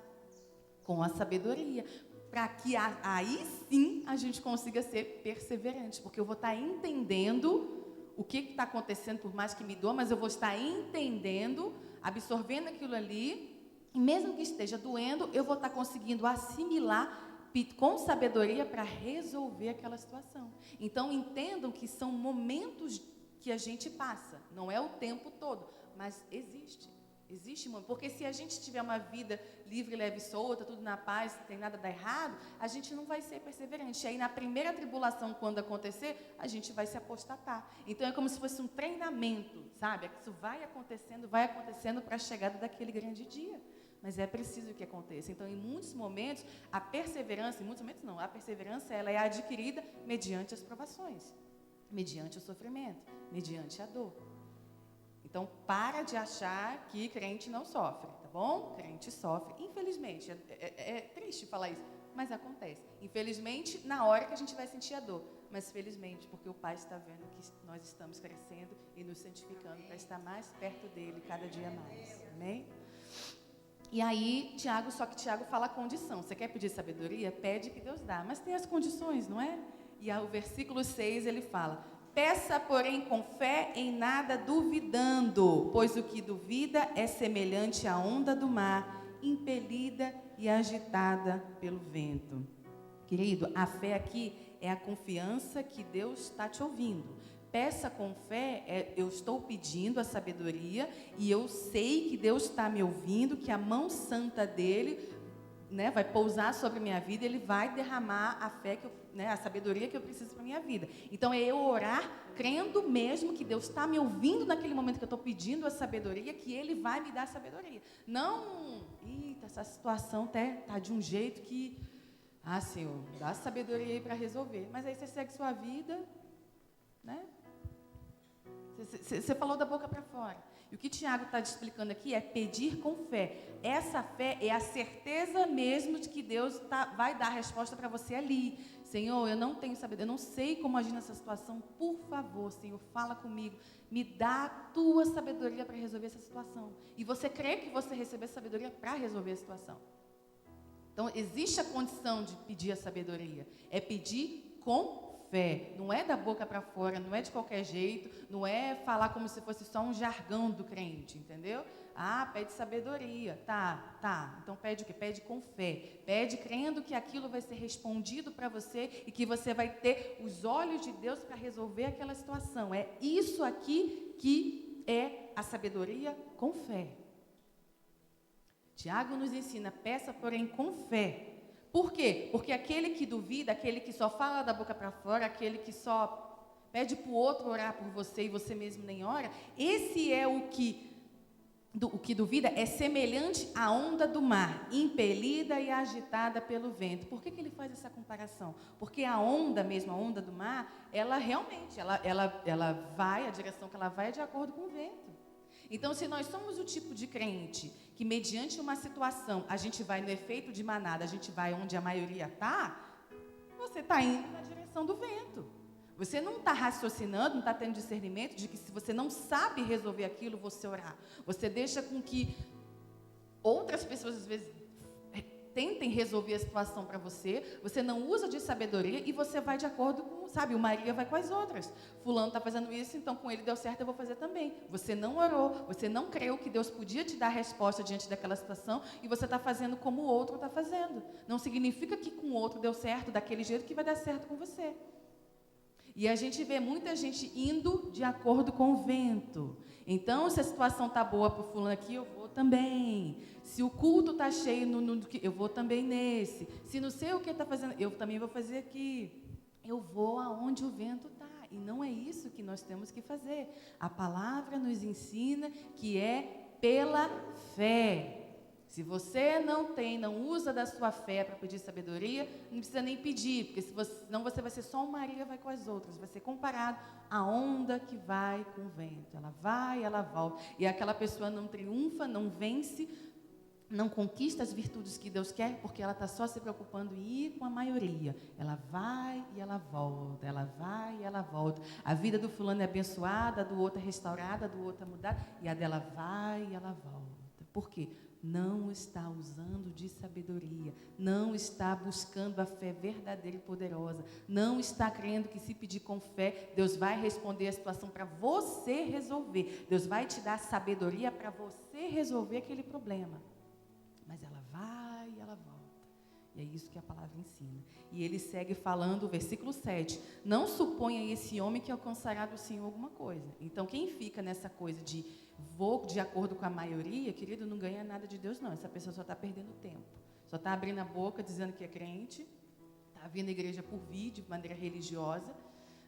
com a sabedoria, para que aí sim a gente consiga ser perseverante, porque eu vou estar entendendo o que está acontecendo, por mais que me doa, mas eu vou estar entendendo, absorvendo aquilo ali, e mesmo que esteja doendo, eu vou estar conseguindo assimilar com sabedoria para resolver aquela situação. Então, entendam que são momentos que a gente passa, não é o tempo todo, mas existe, porque se a gente tiver uma vida livre, leve e solta, tudo na paz, não tem nada dá errado, a gente não vai ser perseverante. Aí, na primeira tribulação, quando acontecer, a gente vai se apostatar. Então, é como se fosse um treinamento, sabe? Isso vai acontecendo para a chegada daquele grande dia. Mas é preciso que aconteça. Então, em muitos momentos, a perseverança ela é adquirida mediante as provações, mediante o sofrimento, mediante a dor. Então, para de achar que crente não sofre, tá bom? Crente sofre, infelizmente. É triste falar isso, mas acontece. Infelizmente, na hora que a gente vai sentir a dor. Mas, felizmente, porque o Pai está vendo que nós estamos crescendo e nos santificando para estar mais perto dEle cada dia mais. Amém? E aí, Tiago fala a condição. Você quer pedir sabedoria? Pede que Deus dá. Mas tem as condições, não é? E o versículo 6, ele fala: peça, porém, com fé, em nada duvidando, pois o que duvida é semelhante à onda do mar, impelida e agitada pelo vento. Querido, a fé aqui é a confiança que Deus está te ouvindo. Peça com fé, eu estou pedindo a sabedoria e eu sei que Deus está me ouvindo, que a mão santa dele, né, vai pousar sobre a minha vida, ele vai derramar a fé, a sabedoria que eu preciso para a minha vida. Então, é eu orar, crendo mesmo que Deus está me ouvindo naquele momento que eu estou pedindo a sabedoria, que Ele vai me dar a sabedoria. Não, essa situação está de um jeito que, Senhor, dá sabedoria aí para resolver. Mas aí você segue sua vida, né? Você falou da boca para fora. E o que Tiago está te explicando aqui é pedir com fé. Essa fé é a certeza mesmo de que Deus vai dar a resposta para você ali. Senhor, eu não tenho sabedoria, eu não sei como agir nessa situação. Por favor, Senhor, fala comigo. Me dá a tua sabedoria para resolver essa situação. E você crê que você recebeu sabedoria para resolver a situação. Então, existe a condição de pedir a sabedoria. É pedir com fé, não é da boca para fora, não é de qualquer jeito, não é falar como se fosse só um jargão do crente, entendeu? Pede sabedoria, tá, então pede o quê? Pede com fé, pede crendo que aquilo vai ser respondido para você e que você vai ter os olhos de Deus para resolver aquela situação. É isso aqui que é a sabedoria com fé. Tiago nos ensina, peça, porém, com fé. Por quê? Porque aquele que duvida, aquele que só fala da boca para fora, aquele que só pede para o outro orar por você e você mesmo nem ora, esse é o que duvida é semelhante à onda do mar, impelida e agitada pelo vento. Por que ele faz essa comparação? Porque a onda mesmo, a onda do mar, ela realmente, ela vai, a direção que ela vai é de acordo com o vento. Então, se nós somos o tipo de crente que, mediante uma situação, a gente vai no efeito de manada, a gente vai onde a maioria está, você está indo na direção do vento. Você não está raciocinando, não está tendo discernimento de que se você não sabe resolver aquilo, você orar. Você deixa com que outras pessoas, às vezes, tentem resolver a situação para você, você não usa de sabedoria e você vai de acordo com, o Maria vai com as outras. Fulano está fazendo isso, então com ele deu certo, eu vou fazer também. Você não orou, você não creu que Deus podia te dar a resposta diante daquela situação e você está fazendo como o outro está fazendo. Não significa que com o outro deu certo daquele jeito que vai dar certo com você. E a gente vê muita gente indo de acordo com o vento. Então, se a situação está boa para o fulano aqui, eu vou também. Se o culto está cheio, eu vou também nesse. Se não sei o que está fazendo, eu também vou fazer aqui. Eu vou aonde o vento está. E não é isso que nós temos que fazer. A palavra nos ensina que é pela fé. Se você não tem, não usa da sua fé para pedir sabedoria, não precisa nem pedir, porque senão você vai ser só uma Maria, vai com as outras, vai ser comparado à onda que vai com o vento. Ela vai, ela volta. E aquela pessoa não triunfa, não vence, não conquista as virtudes que Deus quer, porque ela está só se preocupando em ir com a maioria. Ela vai e ela volta, ela vai e ela volta. A vida do fulano é abençoada, a do outro é restaurada, a do outro é mudada, e a dela vai e ela volta. Por quê? Não está usando de sabedoria, não está buscando a fé verdadeira e poderosa, não está crendo que se pedir com fé, Deus vai responder a situação para você resolver. Deus vai te dar sabedoria para você resolver aquele problema. Mas ela vai e ela volta. E é isso que a palavra ensina. E ele segue falando, o versículo 7, não suponha esse homem que alcançará do Senhor alguma coisa. Então, quem fica nessa coisa de vou de acordo com a maioria, querido, não ganha nada de Deus, não. Essa pessoa só está perdendo tempo. Só está abrindo a boca, dizendo que é crente, está vindo à igreja por vir, de maneira religiosa,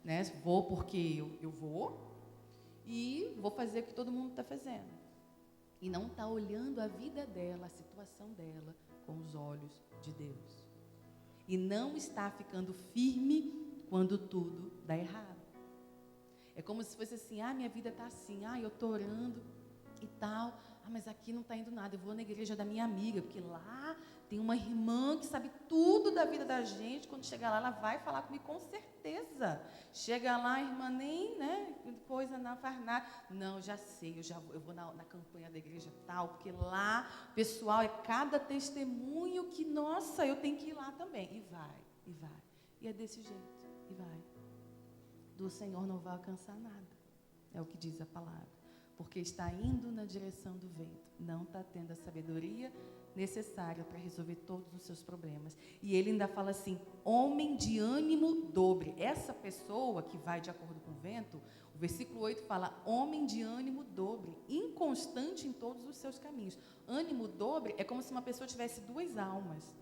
né? Vou porque eu vou, e vou fazer o que todo mundo está fazendo. E não está olhando a vida dela, a situação dela, com os olhos de Deus. E não está ficando firme quando tudo dá errado. É como se fosse assim, minha vida está assim, eu estou orando e tal, mas aqui não está indo nada, eu vou na igreja da minha amiga, porque lá tem uma irmã que sabe tudo da vida da gente, quando chegar lá, ela vai falar comigo com certeza. Chega lá, a irmã nem, coisa não faz nada. Não, já sei, eu vou na campanha da igreja tal, porque lá, pessoal, é cada testemunho que, nossa, eu tenho que ir lá também. E vai, e vai. E é desse jeito, e vai. Do Senhor não vai alcançar nada. É o que diz a palavra. Porque está indo na direção do vento. Não está tendo a sabedoria necessária para resolver todos os seus problemas. E ele ainda fala assim, homem de ânimo dobre. Essa pessoa que vai de acordo com o vento, o versículo 8 fala, homem de ânimo dobre, inconstante em todos os seus caminhos. Ânimo dobre é como se uma pessoa tivesse duas almas.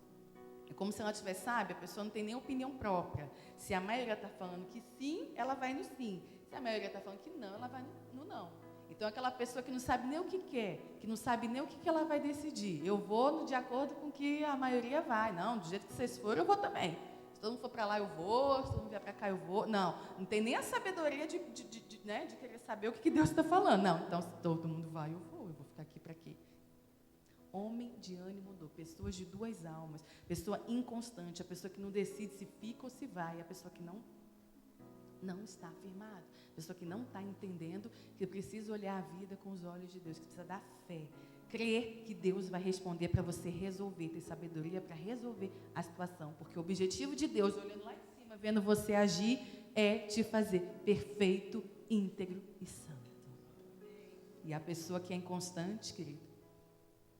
É como se ela tivesse, a pessoa não tem nem opinião própria. Se a maioria está falando que sim, ela vai no sim. Se a maioria está falando que não, ela vai no não. Então, aquela pessoa que não sabe nem o que quer, que não sabe nem o que ela vai decidir. Eu vou de acordo com o que a maioria vai. Não, do jeito que vocês forem, eu vou também. Se todo mundo for para lá, eu vou. Se todo mundo vier para cá, eu vou. Não tem nem a sabedoria de querer saber o que Deus está falando. Não, então, se todo mundo vai, eu vou ficar aqui para quê? Homem de ânimo dobre, pessoas de duas almas, pessoa inconstante, a pessoa que não decide se fica ou se vai, a pessoa que não está firmada, a pessoa que não está entendendo que precisa olhar a vida com os olhos de Deus, que precisa dar fé, crer que Deus vai responder para você resolver, ter sabedoria para resolver a situação, porque o objetivo de Deus, olhando lá em cima, vendo você agir, é te fazer perfeito, íntegro e santo. E a pessoa que é inconstante, querido,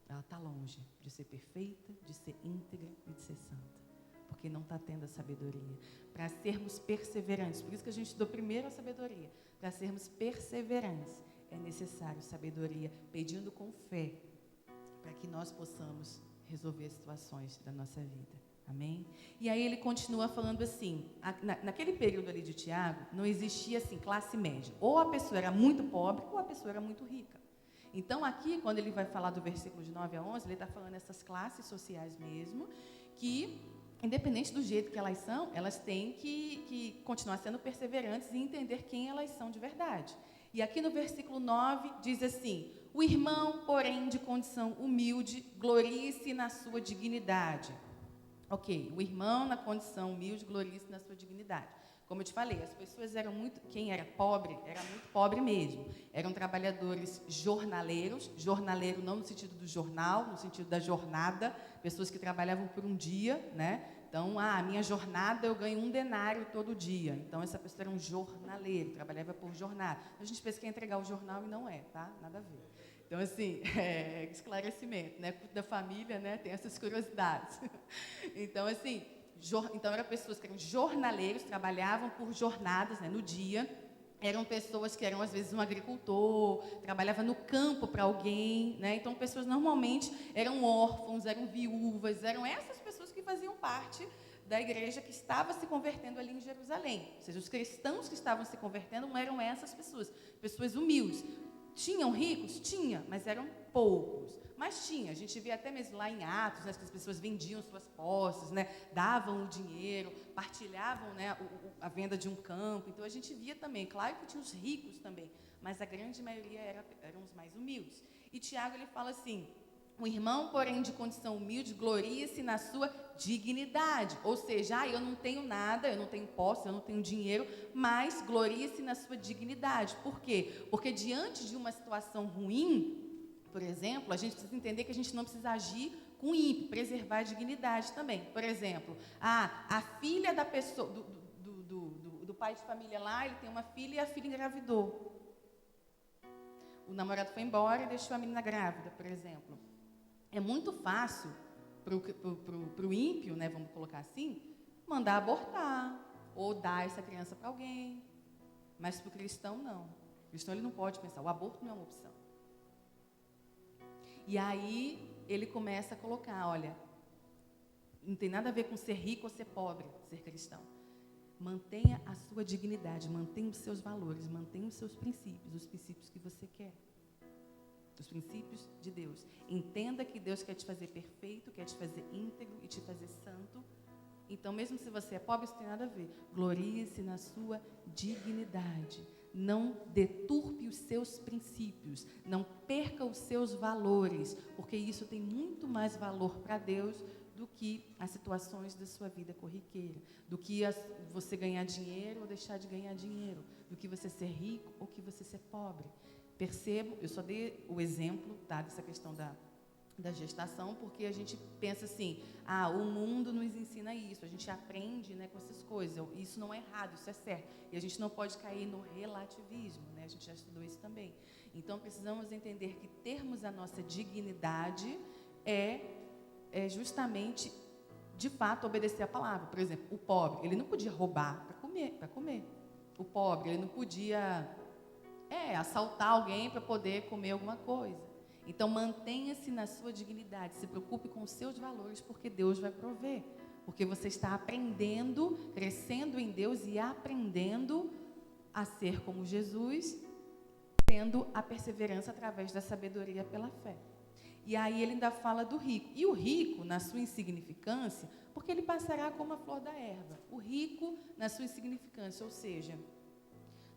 ela está longe de ser perfeita, de ser íntegra e de ser santa. Porque não está tendo a sabedoria. Para sermos perseverantes, por isso que a gente estudou primeiro a sabedoria. Para sermos perseverantes, é necessário sabedoria, pedindo com fé, para que nós possamos resolver as situações da nossa vida. Amém? E aí ele continua falando assim, naquele período ali de Tiago, não existia assim, classe média. Ou a pessoa era muito pobre, ou a pessoa era muito rica. Então, aqui, quando ele vai falar do versículo de 9 a 11, ele está falando essas classes sociais mesmo, que, independente do jeito que elas são, elas têm que continuar sendo perseverantes e entender quem elas são de verdade. E aqui no versículo 9, diz assim, o irmão, porém, de condição humilde, glorie-se na sua dignidade. Ok, o irmão na condição humilde, glorie-se na sua dignidade. Como eu te falei, as pessoas eram muito, quem era muito pobre mesmo. Eram trabalhadores jornaleiros, jornaleiro não no sentido do jornal, no sentido da jornada, pessoas que trabalhavam por um dia, né? Então, a minha jornada eu ganho 1 denário todo dia. Então, essa pessoa era um jornaleiro, trabalhava por jornada. A gente pensa que é entregar o jornal e não é, tá? Nada a ver. Então, assim, esclarecimento, né? Culto da família, né? Tem essas curiosidades. Então, assim, então eram pessoas que eram jornaleiros, trabalhavam por jornadas, né, no dia. Eram pessoas que eram, às vezes, um agricultor, trabalhava no campo para alguém, né? Então, pessoas normalmente eram órfãos, eram viúvas, eram essas pessoas que faziam parte da igreja que estava se convertendo ali em Jerusalém. Ou seja, os cristãos que estavam se convertendo não eram essas pessoas, pessoas humildes. Tinham ricos? Tinha, mas eram poucos. Mas tinha, a gente vê até mesmo lá em Atos, né, que as pessoas vendiam suas posses, né, davam o dinheiro, partilhavam, né, a venda de um campo. Então a gente via também, claro que tinha os ricos também, mas a grande maioria eram os mais humildes. E Tiago, ele fala assim: o irmão, porém, de condição humilde, gloria-se na sua dignidade. Ou seja, eu não tenho nada, eu não tenho posse, eu não tenho dinheiro, mas gloria-se na sua dignidade. Por quê? Porque diante de uma situação ruim, por exemplo, a gente precisa entender que a gente não precisa agir com ímpio, preservar a dignidade também. Por exemplo, a filha da pessoa, do pai de família lá, ele tem uma filha e a filha engravidou. O namorado foi embora e deixou a menina grávida, por exemplo. É muito fácil para o ímpio, né, vamos colocar assim, mandar abortar ou dar essa criança para alguém. Mas para o cristão, não. O cristão, ele não pode pensar, o aborto não é uma opção. E aí ele começa a colocar, olha, não tem nada a ver com ser rico ou ser pobre, ser cristão. Mantenha a sua dignidade, mantenha os seus valores, mantenha os seus princípios, os princípios que você quer. Os princípios de Deus. Entenda que Deus quer te fazer perfeito, quer te fazer íntegro e te fazer santo. Então, mesmo se você é pobre, isso tem nada a ver. Glorie-se na sua dignidade. Não deturpe os seus princípios. Não perca os seus valores, porque isso tem muito mais valor para Deus do que as situações da sua vida corriqueira, do que você ganhar dinheiro ou deixar de ganhar dinheiro, do que você ser rico ou que você ser pobre. Percebo, eu só dei o exemplo, tá, dessa questão da gestação, porque a gente pensa assim, o mundo nos ensina isso, a gente aprende, né, com essas coisas, isso não é errado, isso é certo, e a gente não pode cair no relativismo, né, a gente já estudou isso também. Então, precisamos entender que termos a nossa dignidade é justamente, de fato, obedecer a palavra. Por exemplo, o pobre, ele não podia roubar para comer. O pobre, ele não podia assaltar alguém para poder comer alguma coisa. Então, mantenha-se na sua dignidade, se preocupe com os seus valores, porque Deus vai prover. Porque você está aprendendo, crescendo em Deus e aprendendo a ser como Jesus, tendo a perseverança através da sabedoria pela fé. E aí ele ainda fala do rico. E o rico, na sua insignificância, porque ele passará como a flor da erva. O rico, na sua insignificância, ou seja,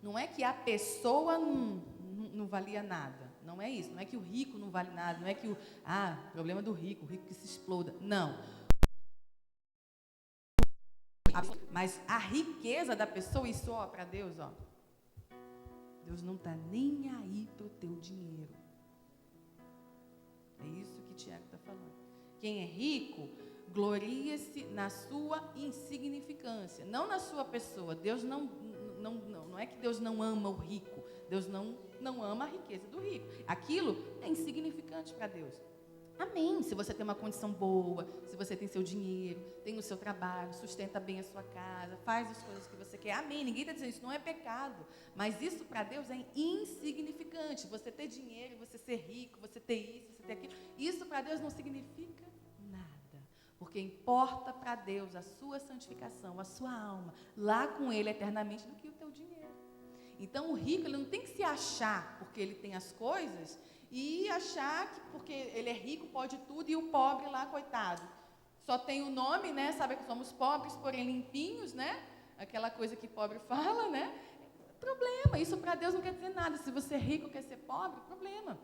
não é que a pessoa não valia nada. Não é isso. Não é que o rico não vale nada. Não é que problema do rico, o rico que se exploda. Não. Mas a riqueza da pessoa, isso, para Deus, Deus não está nem aí para o teu dinheiro. É isso que Tiago está falando. Quem é rico, gloria-se na sua insignificância, não na sua pessoa. Deus não é que Deus não ama o rico. Deus não ama a riqueza do rico. Aquilo é insignificante para Deus. Amém. Se você tem uma condição boa, se você tem seu dinheiro, tem o seu trabalho, sustenta bem a sua casa, faz as coisas que você quer. Amém. Ninguém está dizendo isso, não é pecado. Mas isso para Deus é insignificante. Você ter dinheiro, você ser rico, você ter isso, você ter aquilo. Isso para Deus não significa nada. Porque importa para Deus a sua santificação, a sua alma, lá com Ele eternamente, do que o teu dinheiro. Então, o rico, ele não tem que se achar porque ele tem as coisas e achar que porque ele é rico pode tudo e o pobre lá, coitado, só tem o nome, né? Sabe que somos pobres, porém limpinhos, né? Aquela coisa que pobre fala, né? Problema, isso para Deus não quer dizer nada. Se você é rico quer ser pobre, problema.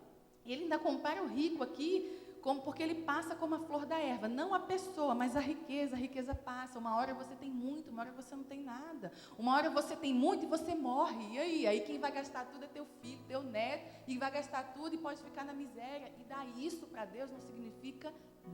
E ele ainda compara o rico aqui porque ele passa como a flor da erva, não a pessoa, mas a riqueza passa. Uma hora você tem muito, uma hora você não tem nada. Uma hora você tem muito e você morre. E aí quem vai gastar tudo é teu filho, teu neto, e vai gastar tudo e pode ficar na miséria. E daí isso para Deus não significa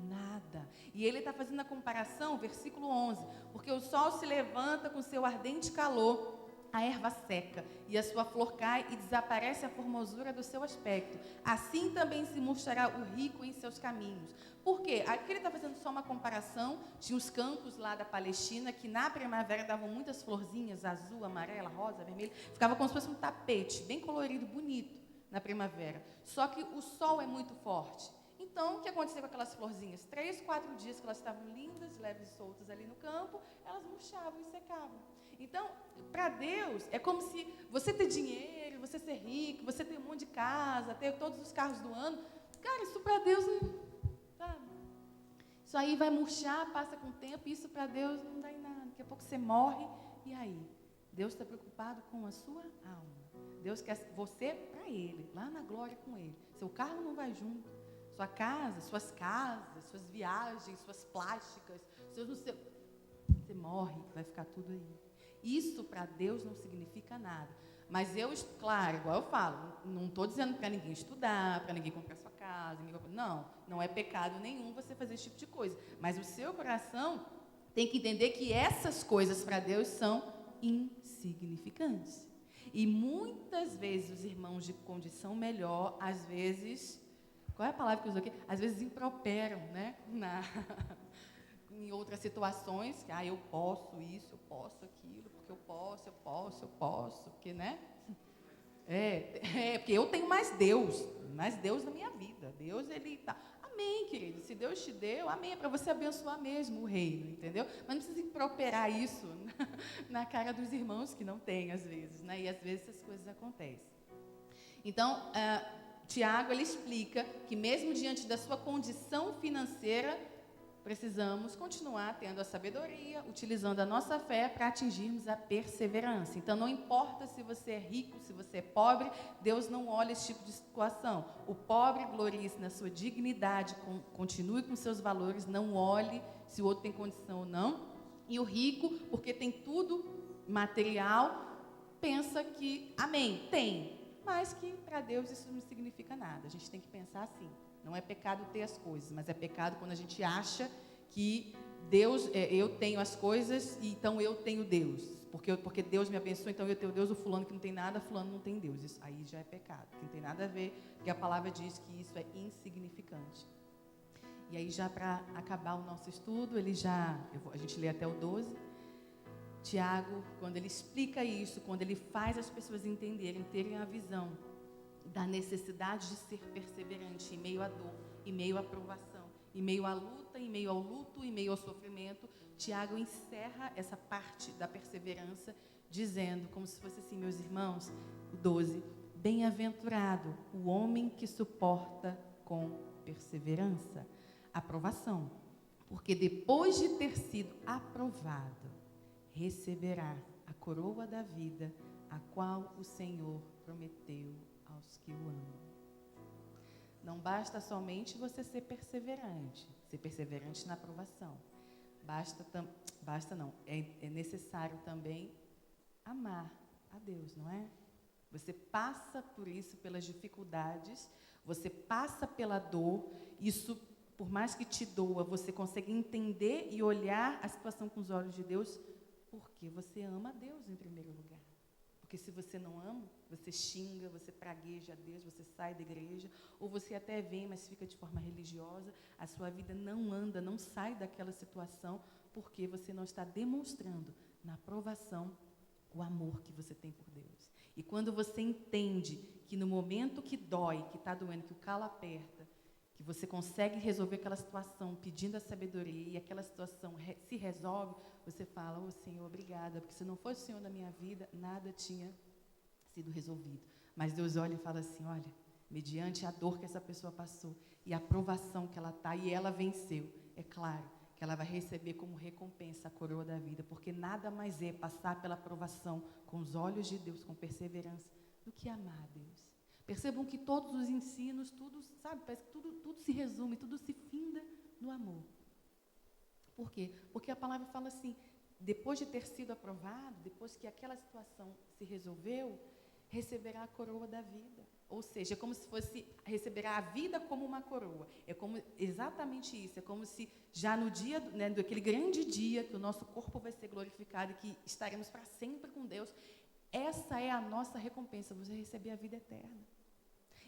nada. E ele está fazendo a comparação, versículo 11, porque o sol se levanta com seu ardente calor, a erva seca, e a sua flor cai e desaparece a formosura do seu aspecto. Assim também se mostrará o rico em seus caminhos. Por quê? Aqui ele está fazendo só uma comparação. Tinha os campos lá da Palestina, que na primavera davam muitas florzinhas, azul, amarela, rosa, vermelha. Ficava como se fosse um tapete, bem colorido, bonito, na primavera. Só que o sol é muito forte. Então, o que aconteceu com aquelas florzinhas? 3, 4 dias que elas estavam lindas, leves e soltas ali no campo, elas murchavam e secavam. Então, para Deus, é como se você ter dinheiro, você ser rico, você ter um monte de casa, ter todos os carros do ano, Cara, isso para Deus não, sabe? Isso aí vai murchar, passa com o tempo, isso para Deus não dá em nada. Daqui a pouco você morre, e aí? Deus está preocupado com a sua alma. Deus quer você para Ele, lá na glória com Ele. Seu carro não vai junto, sua casa, suas casas, suas viagens, suas plásticas, seus não sei... Você morre, vai ficar tudo aí. Isso para Deus não significa nada. Mas eu, claro, igual eu falo, não estou dizendo para ninguém estudar, para ninguém comprar sua casa, não é pecado nenhum você fazer esse tipo de coisa. Mas o seu coração tem que entender que essas coisas para Deus são insignificantes. E muitas vezes os irmãos de condição melhor, às vezes, qual é a palavra que eu uso aqui? Às vezes improperam, né? Em outras situações, que eu posso isso, eu posso aquilo, porque eu posso, porque, né? Porque eu tenho mais Deus na minha vida. Deus, Ele tá. Amém, querido. Se Deus te deu, amém. É para você abençoar mesmo o reino, entendeu? Mas não precisa improperar isso na cara dos irmãos que não tem, às vezes, né? E às vezes essas coisas acontecem. Então, Tiago, ele explica que mesmo diante da sua condição financeira, precisamos continuar tendo a sabedoria, utilizando a nossa fé para atingirmos a perseverança. Então, não importa se você é rico, se você é pobre, Deus não olha esse tipo de situação. O pobre glorie-se na sua dignidade, continue com seus valores, não olhe se o outro tem condição ou não. E o rico, porque tem tudo material, pensa que, amém, tem, mas que para Deus isso não significa nada. A gente tem que pensar assim. Não é pecado ter as coisas, mas é pecado quando a gente acha que Deus, eu tenho as coisas, e então eu tenho Deus. Porque Deus me abençoou, então eu tenho Deus, o fulano que não tem nada, fulano não tem Deus. Isso aí já é pecado, que não tem nada a ver, porque a palavra diz que isso é insignificante. E aí já para acabar o nosso estudo, a gente lê até o 12, Tiago, quando ele explica isso, quando ele faz as pessoas entenderem, terem a visão da necessidade de ser perseverante em meio à dor, em meio à provação, em meio à luta, em meio ao luto, em meio ao sofrimento, Tiago encerra essa parte da perseverança dizendo, como se fosse assim, meus irmãos, o 12, bem-aventurado o homem que suporta com perseverança a provação, porque depois de ter sido aprovado, receberá a coroa da vida, a qual o Senhor prometeu aos que o amam. Não basta somente você ser perseverante na aprovação. É necessário também amar a Deus, não é? Você passa por isso, pelas dificuldades, você passa pela dor, isso, por mais que te doa, você consegue entender e olhar a situação com os olhos de Deus, porque você ama a Deus em primeiro lugar. Porque se você não ama, você xinga, você pragueja a Deus, você sai da igreja, ou você até vem, mas fica de forma religiosa, a sua vida não anda, não sai daquela situação, porque você não está demonstrando na aprovação o amor que você tem por Deus. E quando você entende que no momento que dói, que está doendo, que o calo aperta, que você consegue resolver aquela situação pedindo a sabedoria e aquela situação se resolve, você fala, Senhor, obrigada, porque se não fosse o Senhor na minha vida, nada tinha sido resolvido. Mas Deus olha e fala assim, olha, mediante a dor que essa pessoa passou e a provação que ela está e ela venceu, é claro que ela vai receber como recompensa a coroa da vida, porque nada mais é passar pela provação com os olhos de Deus, com perseverança, do que amar a Deus. Percebam que todos os ensinos, tudo, sabe, parece que tudo se resume, tudo se finda no amor. Por quê? Porque a palavra fala assim, depois de ter sido aprovado, depois que aquela situação se resolveu, receberá a coroa da vida. Ou seja, é como se fosse, receberá a vida como uma coroa. É como exatamente isso, é como se já no dia, né, daquele grande dia, que o nosso corpo vai ser glorificado e que estaremos para sempre com Deus, essa é a nossa recompensa, você receber a vida eterna.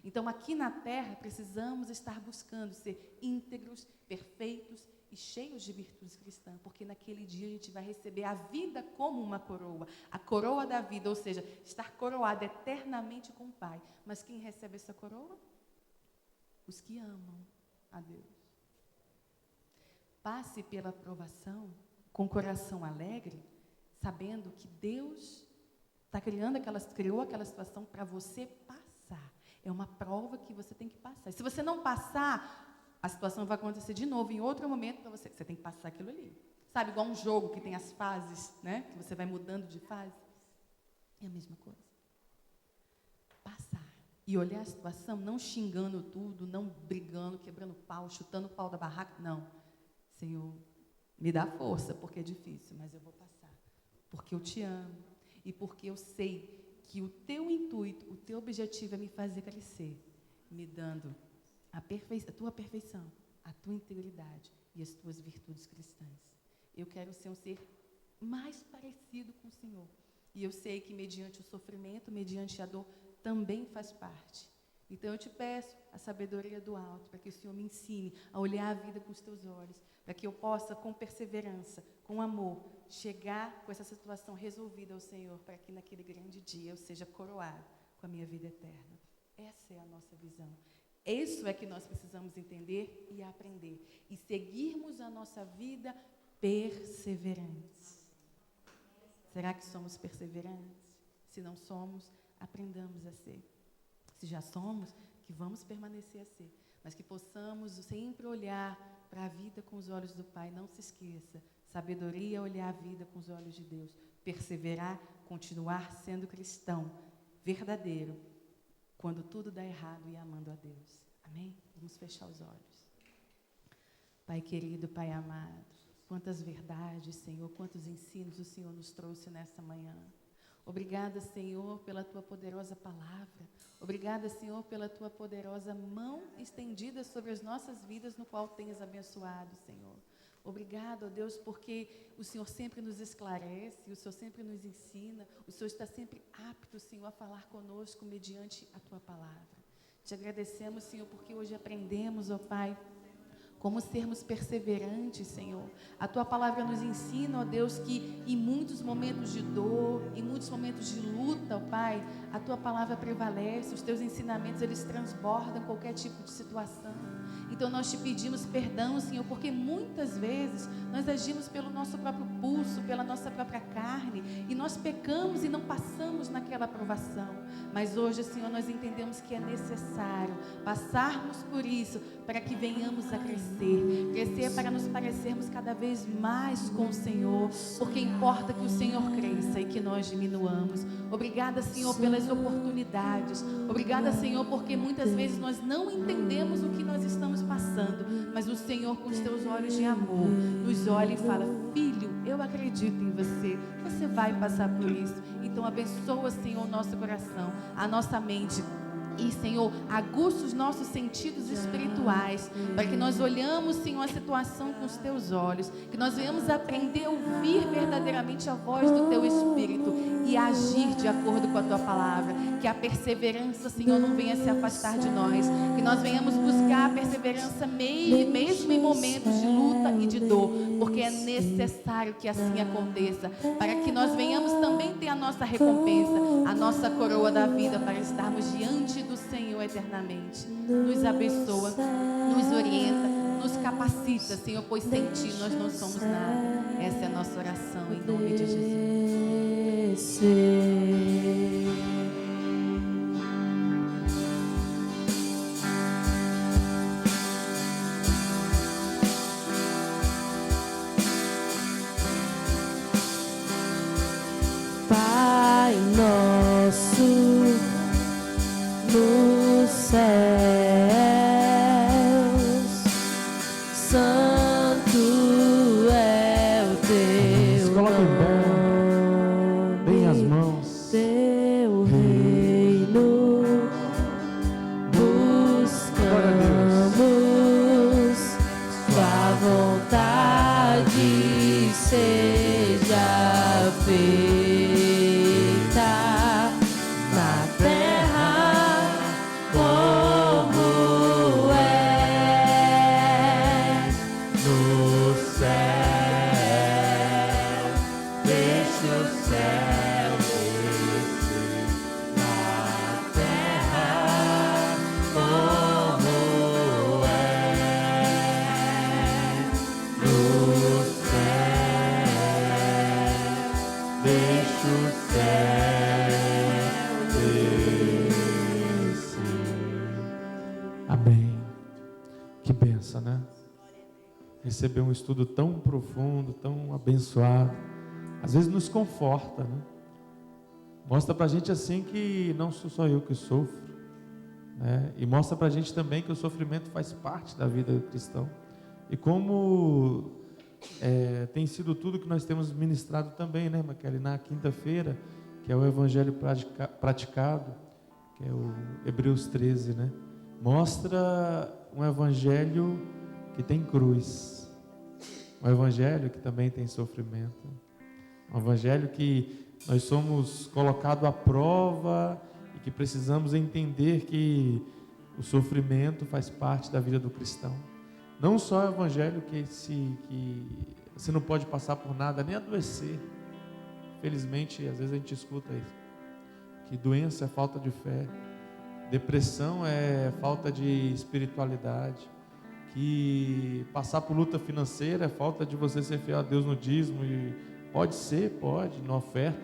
Então, aqui na terra, precisamos estar buscando ser íntegros, perfeitos e cheios de virtudes cristãs, porque naquele dia a gente vai receber a vida como uma coroa, a coroa da vida, ou seja, estar coroado eternamente com o Pai. Mas quem recebe essa coroa? Os que amam a Deus. Passe pela provação com coração alegre, sabendo que Deus criou aquela situação para você passar. É uma prova que você tem que passar. E se você não passar, a situação vai acontecer de novo em outro momento para você. Você tem que passar aquilo ali. Sabe, igual um jogo que tem as fases, né? Que você vai mudando de fase. É a mesma coisa. Passar. E olhar a situação, não xingando tudo, não brigando, quebrando pau, chutando o pau da barraca. Não. Senhor, me dá força, porque é difícil, mas eu vou passar. Porque eu te amo. E porque eu sei que o teu intuito, o teu objetivo é me fazer crescer, me dando a tua perfeição, a tua integridade e as tuas virtudes cristãs. Eu quero ser um ser mais parecido com o Senhor. E eu sei que mediante o sofrimento, mediante a dor, também faz parte. Então eu te peço a sabedoria do alto, para que o Senhor me ensine a olhar a vida com os teus olhos, para que eu possa, com perseverança, com amor, chegar com essa situação resolvida ao Senhor, para que naquele grande dia eu seja coroado com a minha vida eterna. Essa é a nossa visão. Isso é que nós precisamos entender e aprender. E seguirmos a nossa vida perseverantes. Será que somos perseverantes? Se não somos, aprendamos a ser. Se já somos, que vamos permanecer a ser. Mas que possamos sempre olhar para a vida com os olhos do Pai. Não se esqueça. Sabedoria é olhar a vida com os olhos de Deus. Perseverar, continuar sendo cristão, verdadeiro, quando tudo dá errado e amando a Deus. Amém? Vamos fechar os olhos. Pai querido, Pai amado, quantas verdades, Senhor, quantos ensinos o Senhor nos trouxe nessa manhã. Obrigada, Senhor, pela Tua poderosa palavra. Obrigada, Senhor, pela Tua poderosa mão estendida sobre as nossas vidas, no qual Tens abençoado, Senhor. Obrigado, ó Deus, porque o Senhor sempre nos esclarece, o Senhor sempre nos ensina, o Senhor está sempre apto, Senhor, a falar conosco mediante a Tua palavra. Te agradecemos, Senhor, porque hoje aprendemos, ó Pai, como sermos perseverantes, Senhor. A Tua palavra nos ensina, ó Deus, que em muitos momentos de dor, em muitos momentos de luta, ó Pai, a Tua palavra prevalece, os Teus ensinamentos, eles transbordam qualquer tipo de situação. Então nós te pedimos perdão, Senhor, porque muitas vezes nós agimos pelo nosso próprio pulso, pela nossa própria carne, e nós pecamos e não passamos naquela aprovação. Mas hoje, Senhor, nós entendemos que é necessário passarmos por isso para que venhamos a crescer. Crescer para nos parecermos cada vez mais com o Senhor, porque importa que o Senhor cresça e que nós diminuamos. Obrigada, Senhor, pelas oportunidades. Obrigada, Senhor, porque muitas vezes nós não entendemos o que nós estamos passando, mas o Senhor, com os teus olhos de amor, nos olha e fala: filho, eu acredito em você, você vai passar por isso. Então abençoa, Senhor, o nosso coração, a nossa mente. E, Senhor, aguça os nossos sentidos espirituais, para que nós olhamos, Senhor, a situação com os Teus olhos, que nós venhamos aprender a ouvir verdadeiramente a voz do Teu Espírito e agir de acordo com a Tua palavra. Que a perseverança, Senhor, não venha se afastar de nós, que nós venhamos buscar a perseverança mesmo em momentos de luta e de dor, porque é necessário que assim aconteça, para que nós venhamos também ter a nossa recompensa, a nossa coroa da vida, para estarmos diante do Senhor eternamente. Nos abençoa, nos orienta, nos capacita, Senhor, pois sem Ti nós não somos nada. Essa é a nossa oração em nome de Jesus. Pai nosso nos céus, santo é o Teu nome, deem as mãos. Teu reino buscamos, Tua vontade seja feita. Deixa receber um estudo tão profundo, tão abençoado. Às vezes nos conforta, né? Mostra pra gente assim que não sou só eu que sofro, né? E mostra pra gente também que o sofrimento faz parte da vida do cristão. E como tem sido tudo que nós temos ministrado também, né, Maquele? Na quinta-feira, que é o Evangelho praticado, que é o Hebreus 13, né? Mostra um Evangelho que tem cruz, um Evangelho que também tem sofrimento, um Evangelho que nós somos colocados à prova e que precisamos entender que o sofrimento faz parte da vida do cristão. Não só o Evangelho que você não pode passar por nada, nem adoecer. Felizmente, às vezes a gente escuta isso, que doença é falta de fé, depressão é falta de espiritualidade, que passar por luta financeira é falta de você ser fiel a Deus no dízimo. E pode ser, pode, na oferta,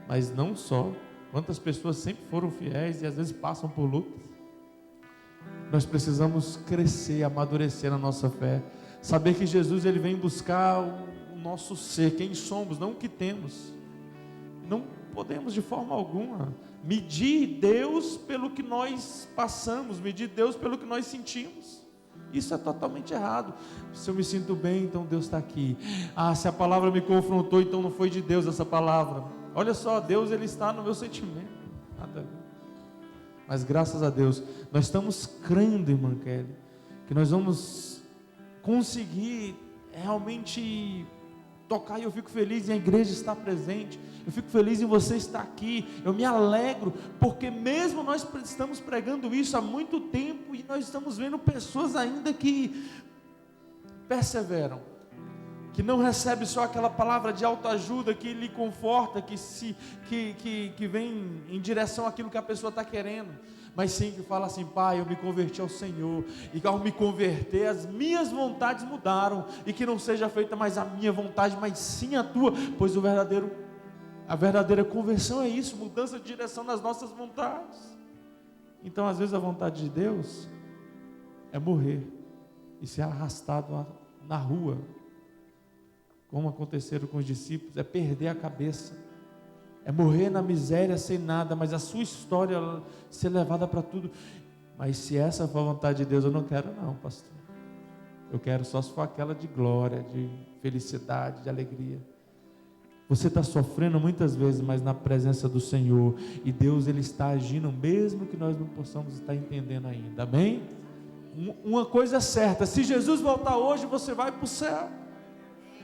mas não só. Quantas pessoas sempre foram fiéis e às vezes passam por lutas. Nós precisamos crescer, amadurecer na nossa fé, saber que Jesus ele vem buscar o nosso ser, quem somos, não o que temos. Não podemos de forma alguma medir Deus pelo que nós passamos, medir Deus pelo que nós sentimos. Isso é totalmente errado. Se eu me sinto bem, então Deus está aqui. Se a palavra me confrontou, então não foi de Deus essa palavra. Olha só, Deus ele está no meu sentimento. Nada a ver. Mas graças a Deus, nós estamos crendo, irmã Kelly, que nós vamos conseguir realmente tocar. E eu fico feliz em a igreja estar presente, eu fico feliz em você estar aqui, eu me alegro, porque mesmo nós estamos pregando isso há muito tempo, e nós estamos vendo pessoas ainda que perseveram, que não recebe só aquela palavra de autoajuda que lhe conforta, que vem em direção àquilo que a pessoa está querendo, mas sim que fala assim: Pai, eu me converti ao Senhor, e ao me converter as minhas vontades mudaram, e que não seja feita mais a minha vontade, mas sim a tua, pois a verdadeira conversão é isso, mudança de direção nas nossas vontades. Então às vezes a vontade de Deus é morrer e ser arrastado na rua, como aconteceram com os discípulos, é perder a cabeça, é morrer na miséria sem nada, mas a sua história ser levada para tudo. Mas se essa for a vontade de Deus, eu não quero não, pastor. Eu quero só se for aquela de glória, de felicidade, de alegria. Você está sofrendo muitas vezes, mas na presença do Senhor, e Deus ele está agindo, mesmo que nós não possamos estar entendendo ainda, amém? Uma coisa é certa, se Jesus voltar hoje, você vai para o céu.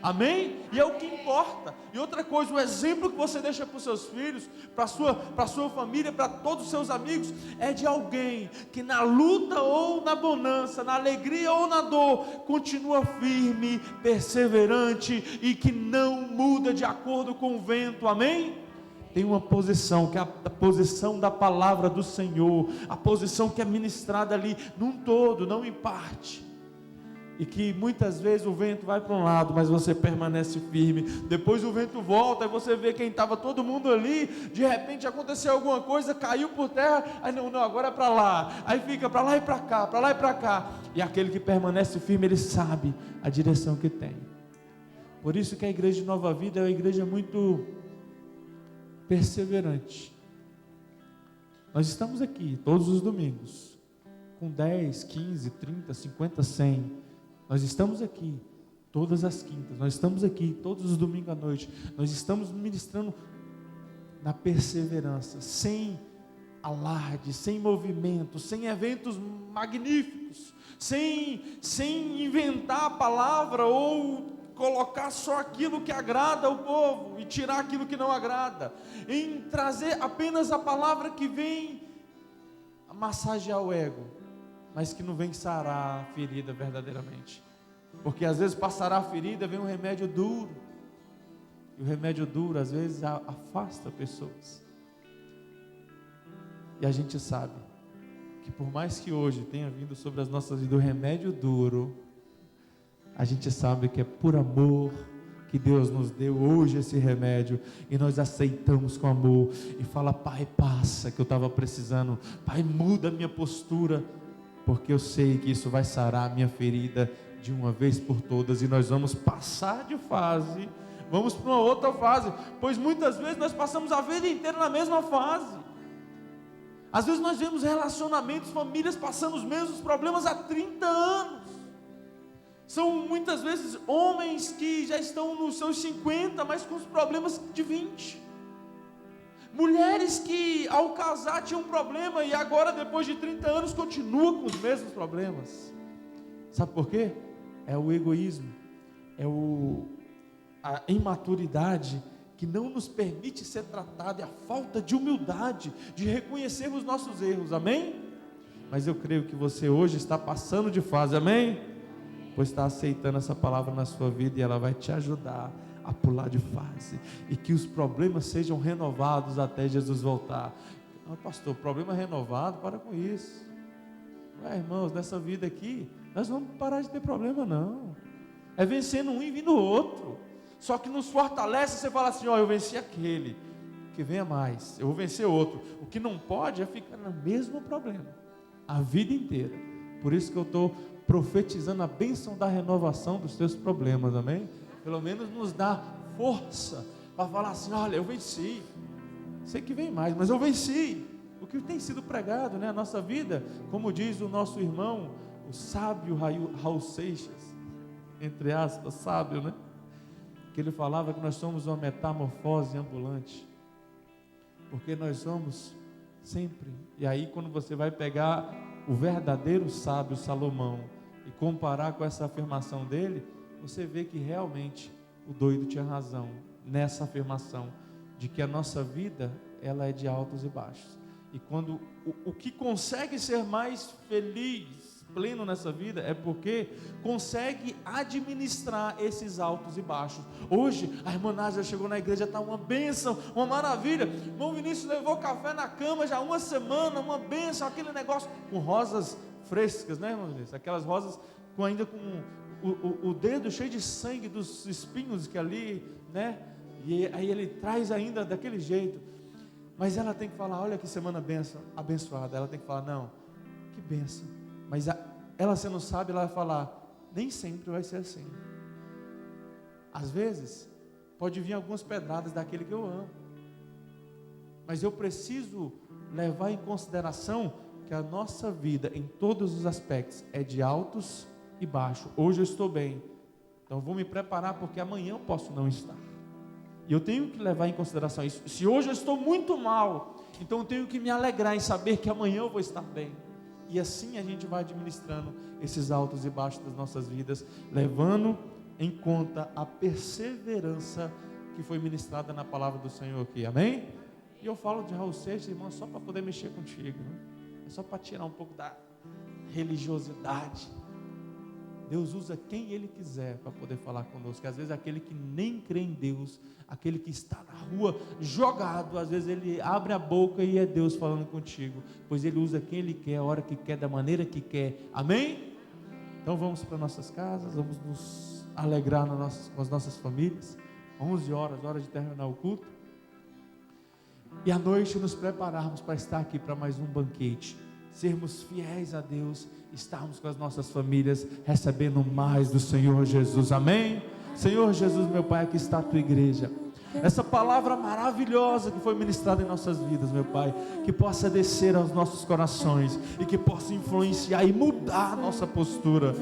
Amém? E é o que importa. E outra coisa, o exemplo que você deixa para os seus filhos, para a sua família, para todos os seus amigos, é de alguém que na luta ou na bonança, na alegria ou na dor, continua firme, perseverante e que não muda de acordo com o vento. Amém? Tem uma posição, que é a posição da palavra do Senhor, a posição que é ministrada ali num todo, não em parte. E que muitas vezes o vento vai para um lado, mas você permanece firme. Depois o vento volta e você vê quem estava todo mundo ali. De repente aconteceu alguma coisa, caiu por terra. Aí não, agora é para lá. Aí fica para lá e para cá, para lá e para cá. E aquele que permanece firme, ele sabe a direção que tem. Por isso que a igreja de Nova Vida é uma igreja muito perseverante. Nós estamos aqui todos os domingos, com 10, 15, 30, 50, 100. Nós estamos aqui todas as quintas, nós estamos aqui todos os domingos à noite, nós estamos ministrando na perseverança, sem alarde, sem movimento, sem eventos magníficos, sem inventar a palavra ou colocar só aquilo que agrada ao povo e tirar aquilo que não agrada, em trazer apenas a palavra que vem a massagear o ego, mas que não vem sarar a ferida verdadeiramente. Porque às vezes para sarar a ferida vem um remédio duro, e o remédio duro às vezes afasta pessoas. E a gente sabe que por mais que hoje tenha vindo sobre as nossas vidas o remédio duro, a gente sabe que é por amor que Deus nos deu hoje esse remédio, e nós aceitamos com amor, e fala: Pai, passa, que eu estava precisando, Pai, muda a minha postura, porque eu sei que isso vai sarar a minha ferida, de uma vez por todas, e nós vamos passar de fase, vamos para uma outra fase, pois muitas vezes nós passamos a vida inteira na mesma fase. Às vezes nós vemos relacionamentos, famílias passando os mesmos problemas há 30 anos. São muitas vezes homens que já estão nos seus 50, mas com os problemas de 20. Mulheres que ao casar tinham um problema e agora depois de 30 anos continuam com os mesmos problemas. Sabe por quê? É o egoísmo, é a imaturidade que não nos permite ser tratado, é a falta de humildade, de reconhecermos nossos erros, amém? Mas eu creio que você hoje está passando de fase, amém? Pois está aceitando essa palavra na sua vida e ela vai te ajudar a pular de fase, e que os problemas sejam renovados até Jesus voltar. Não, pastor, problema renovado, para com isso. Irmãos, nessa vida aqui, nós não vamos parar de ter problema não, é vencendo um e vindo outro, só que nos fortalece. Você fala assim, eu venci aquele, que venha mais, eu vou vencer outro. O que não pode é ficar no mesmo problema a vida inteira. Por isso que eu estou profetizando a bênção da renovação dos teus problemas, amém? Pelo menos nos dá força para falar assim, olha, eu venci, sei que vem mais, mas eu venci. O que tem sido pregado, né, a nossa vida, como diz o nosso irmão, o sábio Raul Seixas, entre aspas, sábio, né? Que ele falava que nós somos uma metamorfose ambulante, porque nós somos sempre. E aí quando você vai pegar o verdadeiro sábio Salomão e comparar com essa afirmação dele, você vê que realmente o doido tinha razão nessa afirmação de que a nossa vida, ela é de altos e baixos. E quando o que consegue ser mais feliz, pleno nessa vida, é porque consegue administrar esses altos e baixos. Hoje a irmã Nádia chegou na igreja, está uma bênção, uma maravilha. Irmão Vinícius levou café na cama já uma semana, uma bênção, aquele negócio com rosas frescas, né, irmão Vinícius? Aquelas rosas ainda com o dedo cheio de sangue dos espinhos que ali, né? E aí ele traz ainda daquele jeito. Mas ela tem que falar, olha que semana abençoada. Ela tem que falar, não, que bênção. Mas ela sendo sábia, ela vai falar, nem sempre vai ser assim. Às vezes, pode vir algumas pedradas daquele que eu amo. Mas eu preciso levar em consideração que a nossa vida, em todos os aspectos, é de altos e baixos. Hoje eu estou bem, então vou me preparar, porque amanhã eu posso não estar. E eu tenho que levar em consideração isso. Se hoje eu estou muito mal, então eu tenho que me alegrar em saber que amanhã eu vou estar bem. E assim a gente vai administrando esses altos e baixos das nossas vidas, levando em conta a perseverança que foi ministrada na palavra do Senhor aqui, amém? E eu falo de Raul Seixas, irmão, só para poder mexer contigo, né? É só para tirar um pouco da religiosidade. Deus usa quem Ele quiser para poder falar conosco. Às vezes aquele que nem crê em Deus, aquele que está na rua jogado, às vezes ele abre a boca e é Deus falando contigo, pois Ele usa quem Ele quer, a hora que quer, da maneira que quer, amém? Então vamos para nossas casas, vamos nos alegrar com as nossas famílias. 11 horas, hora de terminar o culto, e à noite nos prepararmos para estar aqui para mais um banquete, sermos fiéis a Deus, estarmos com as nossas famílias, recebendo mais do Senhor Jesus, amém? Senhor Jesus, meu Pai, aqui está a tua igreja, essa palavra maravilhosa que foi ministrada em nossas vidas, meu Pai, que possa descer aos nossos corações, e que possa influenciar e mudar a nossa postura.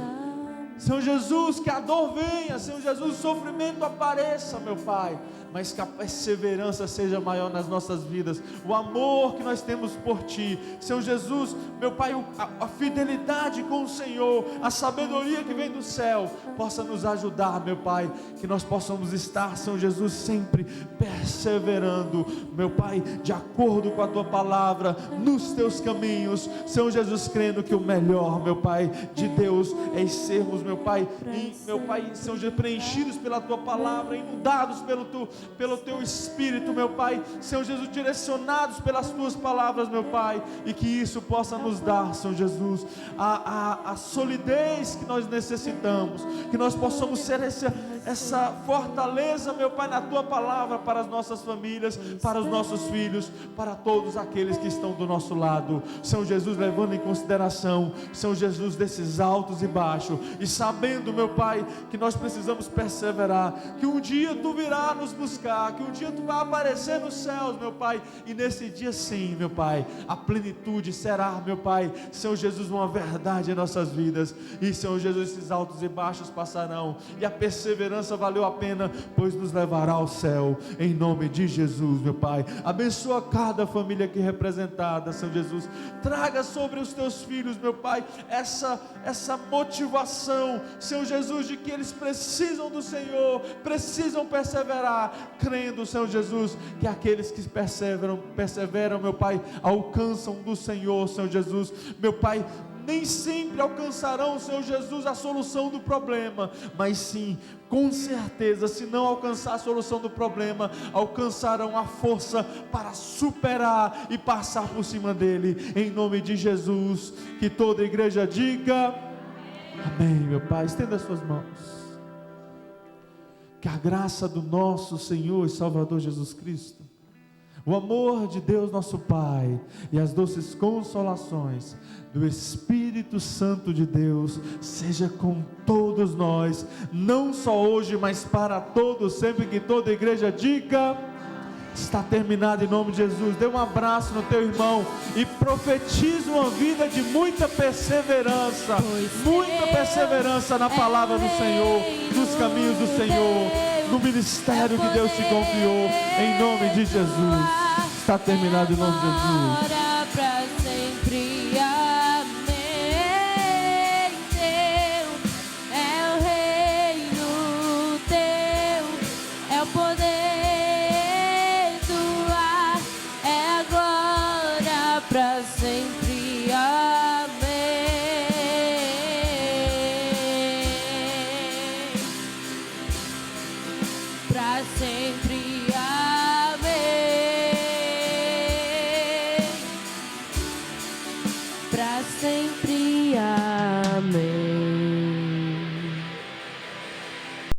Senhor Jesus, que a dor venha, Senhor Jesus, o sofrimento apareça, meu Pai, mas que a perseverança seja maior nas nossas vidas, o amor que nós temos por Ti, Senhor Jesus, meu Pai, a fidelidade com o Senhor, a sabedoria que vem do céu, possa nos ajudar, meu Pai, que nós possamos estar, Senhor Jesus, sempre perseverando, meu Pai, de acordo com a Tua palavra, nos Teus caminhos, Senhor Jesus, crendo que o melhor, meu Pai, de Deus é sermos, meu Pai, Senhor Jesus, preenchidos pela Tua palavra, inundados pelo Teu Espírito, meu Pai, Senhor Jesus, direcionados pelas Tuas palavras, meu Pai, e que isso possa nos dar, Senhor Jesus, a solidez que nós necessitamos, que nós possamos ser essa fortaleza, meu Pai, na Tua palavra para as nossas famílias, para os nossos filhos, para todos aqueles que estão do nosso lado. Senhor Jesus, levando em consideração, Senhor Jesus, desses altos e baixos, e sabendo, meu Pai, que nós precisamos perseverar, que um dia Tu virá nos buscar, que um dia Tu vai aparecer nos céus, meu Pai, e nesse dia sim, meu Pai, a plenitude será, meu Pai, Senhor Jesus, uma verdade em nossas vidas. E Senhor Jesus, esses altos e baixos passarão, e a perseverança valeu a pena, pois nos levará ao céu, em nome de Jesus, meu Pai. Abençoa cada família aqui representada, Senhor Jesus. Traga sobre os Teus filhos, meu Pai, essa motivação, Senhor Jesus, de que eles precisam do Senhor, precisam perseverar, crendo, Senhor Jesus, que aqueles que perseveram, meu Pai, alcançam do Senhor, Senhor Jesus. Meu Pai, nem sempre alcançarão, Senhor Jesus, a solução do problema, mas sim, com certeza, se não alcançar a solução do problema, alcançarão a força para superar e passar por cima dele, em nome de Jesus. Que toda a igreja diga amém, meu Pai. Estenda as suas mãos. Que a graça do nosso Senhor e Salvador Jesus Cristo, o amor de Deus nosso Pai e as doces consolações do Espírito Santo de Deus seja com todos nós, não só hoje, mas para todos, sempre. Que toda a igreja diga: está terminado em nome de Jesus. Dê um abraço no teu irmão e profetiza uma vida de muita perseverança, na palavra do Senhor, nos caminhos do Senhor, no ministério que Deus te confiou, em nome de Jesus. Está terminado em nome de Jesus. Agora pra sempre, amém. Teu é o reino, Teu é o poder do ar, é agora pra sempre, amém. Pra sempre, amém.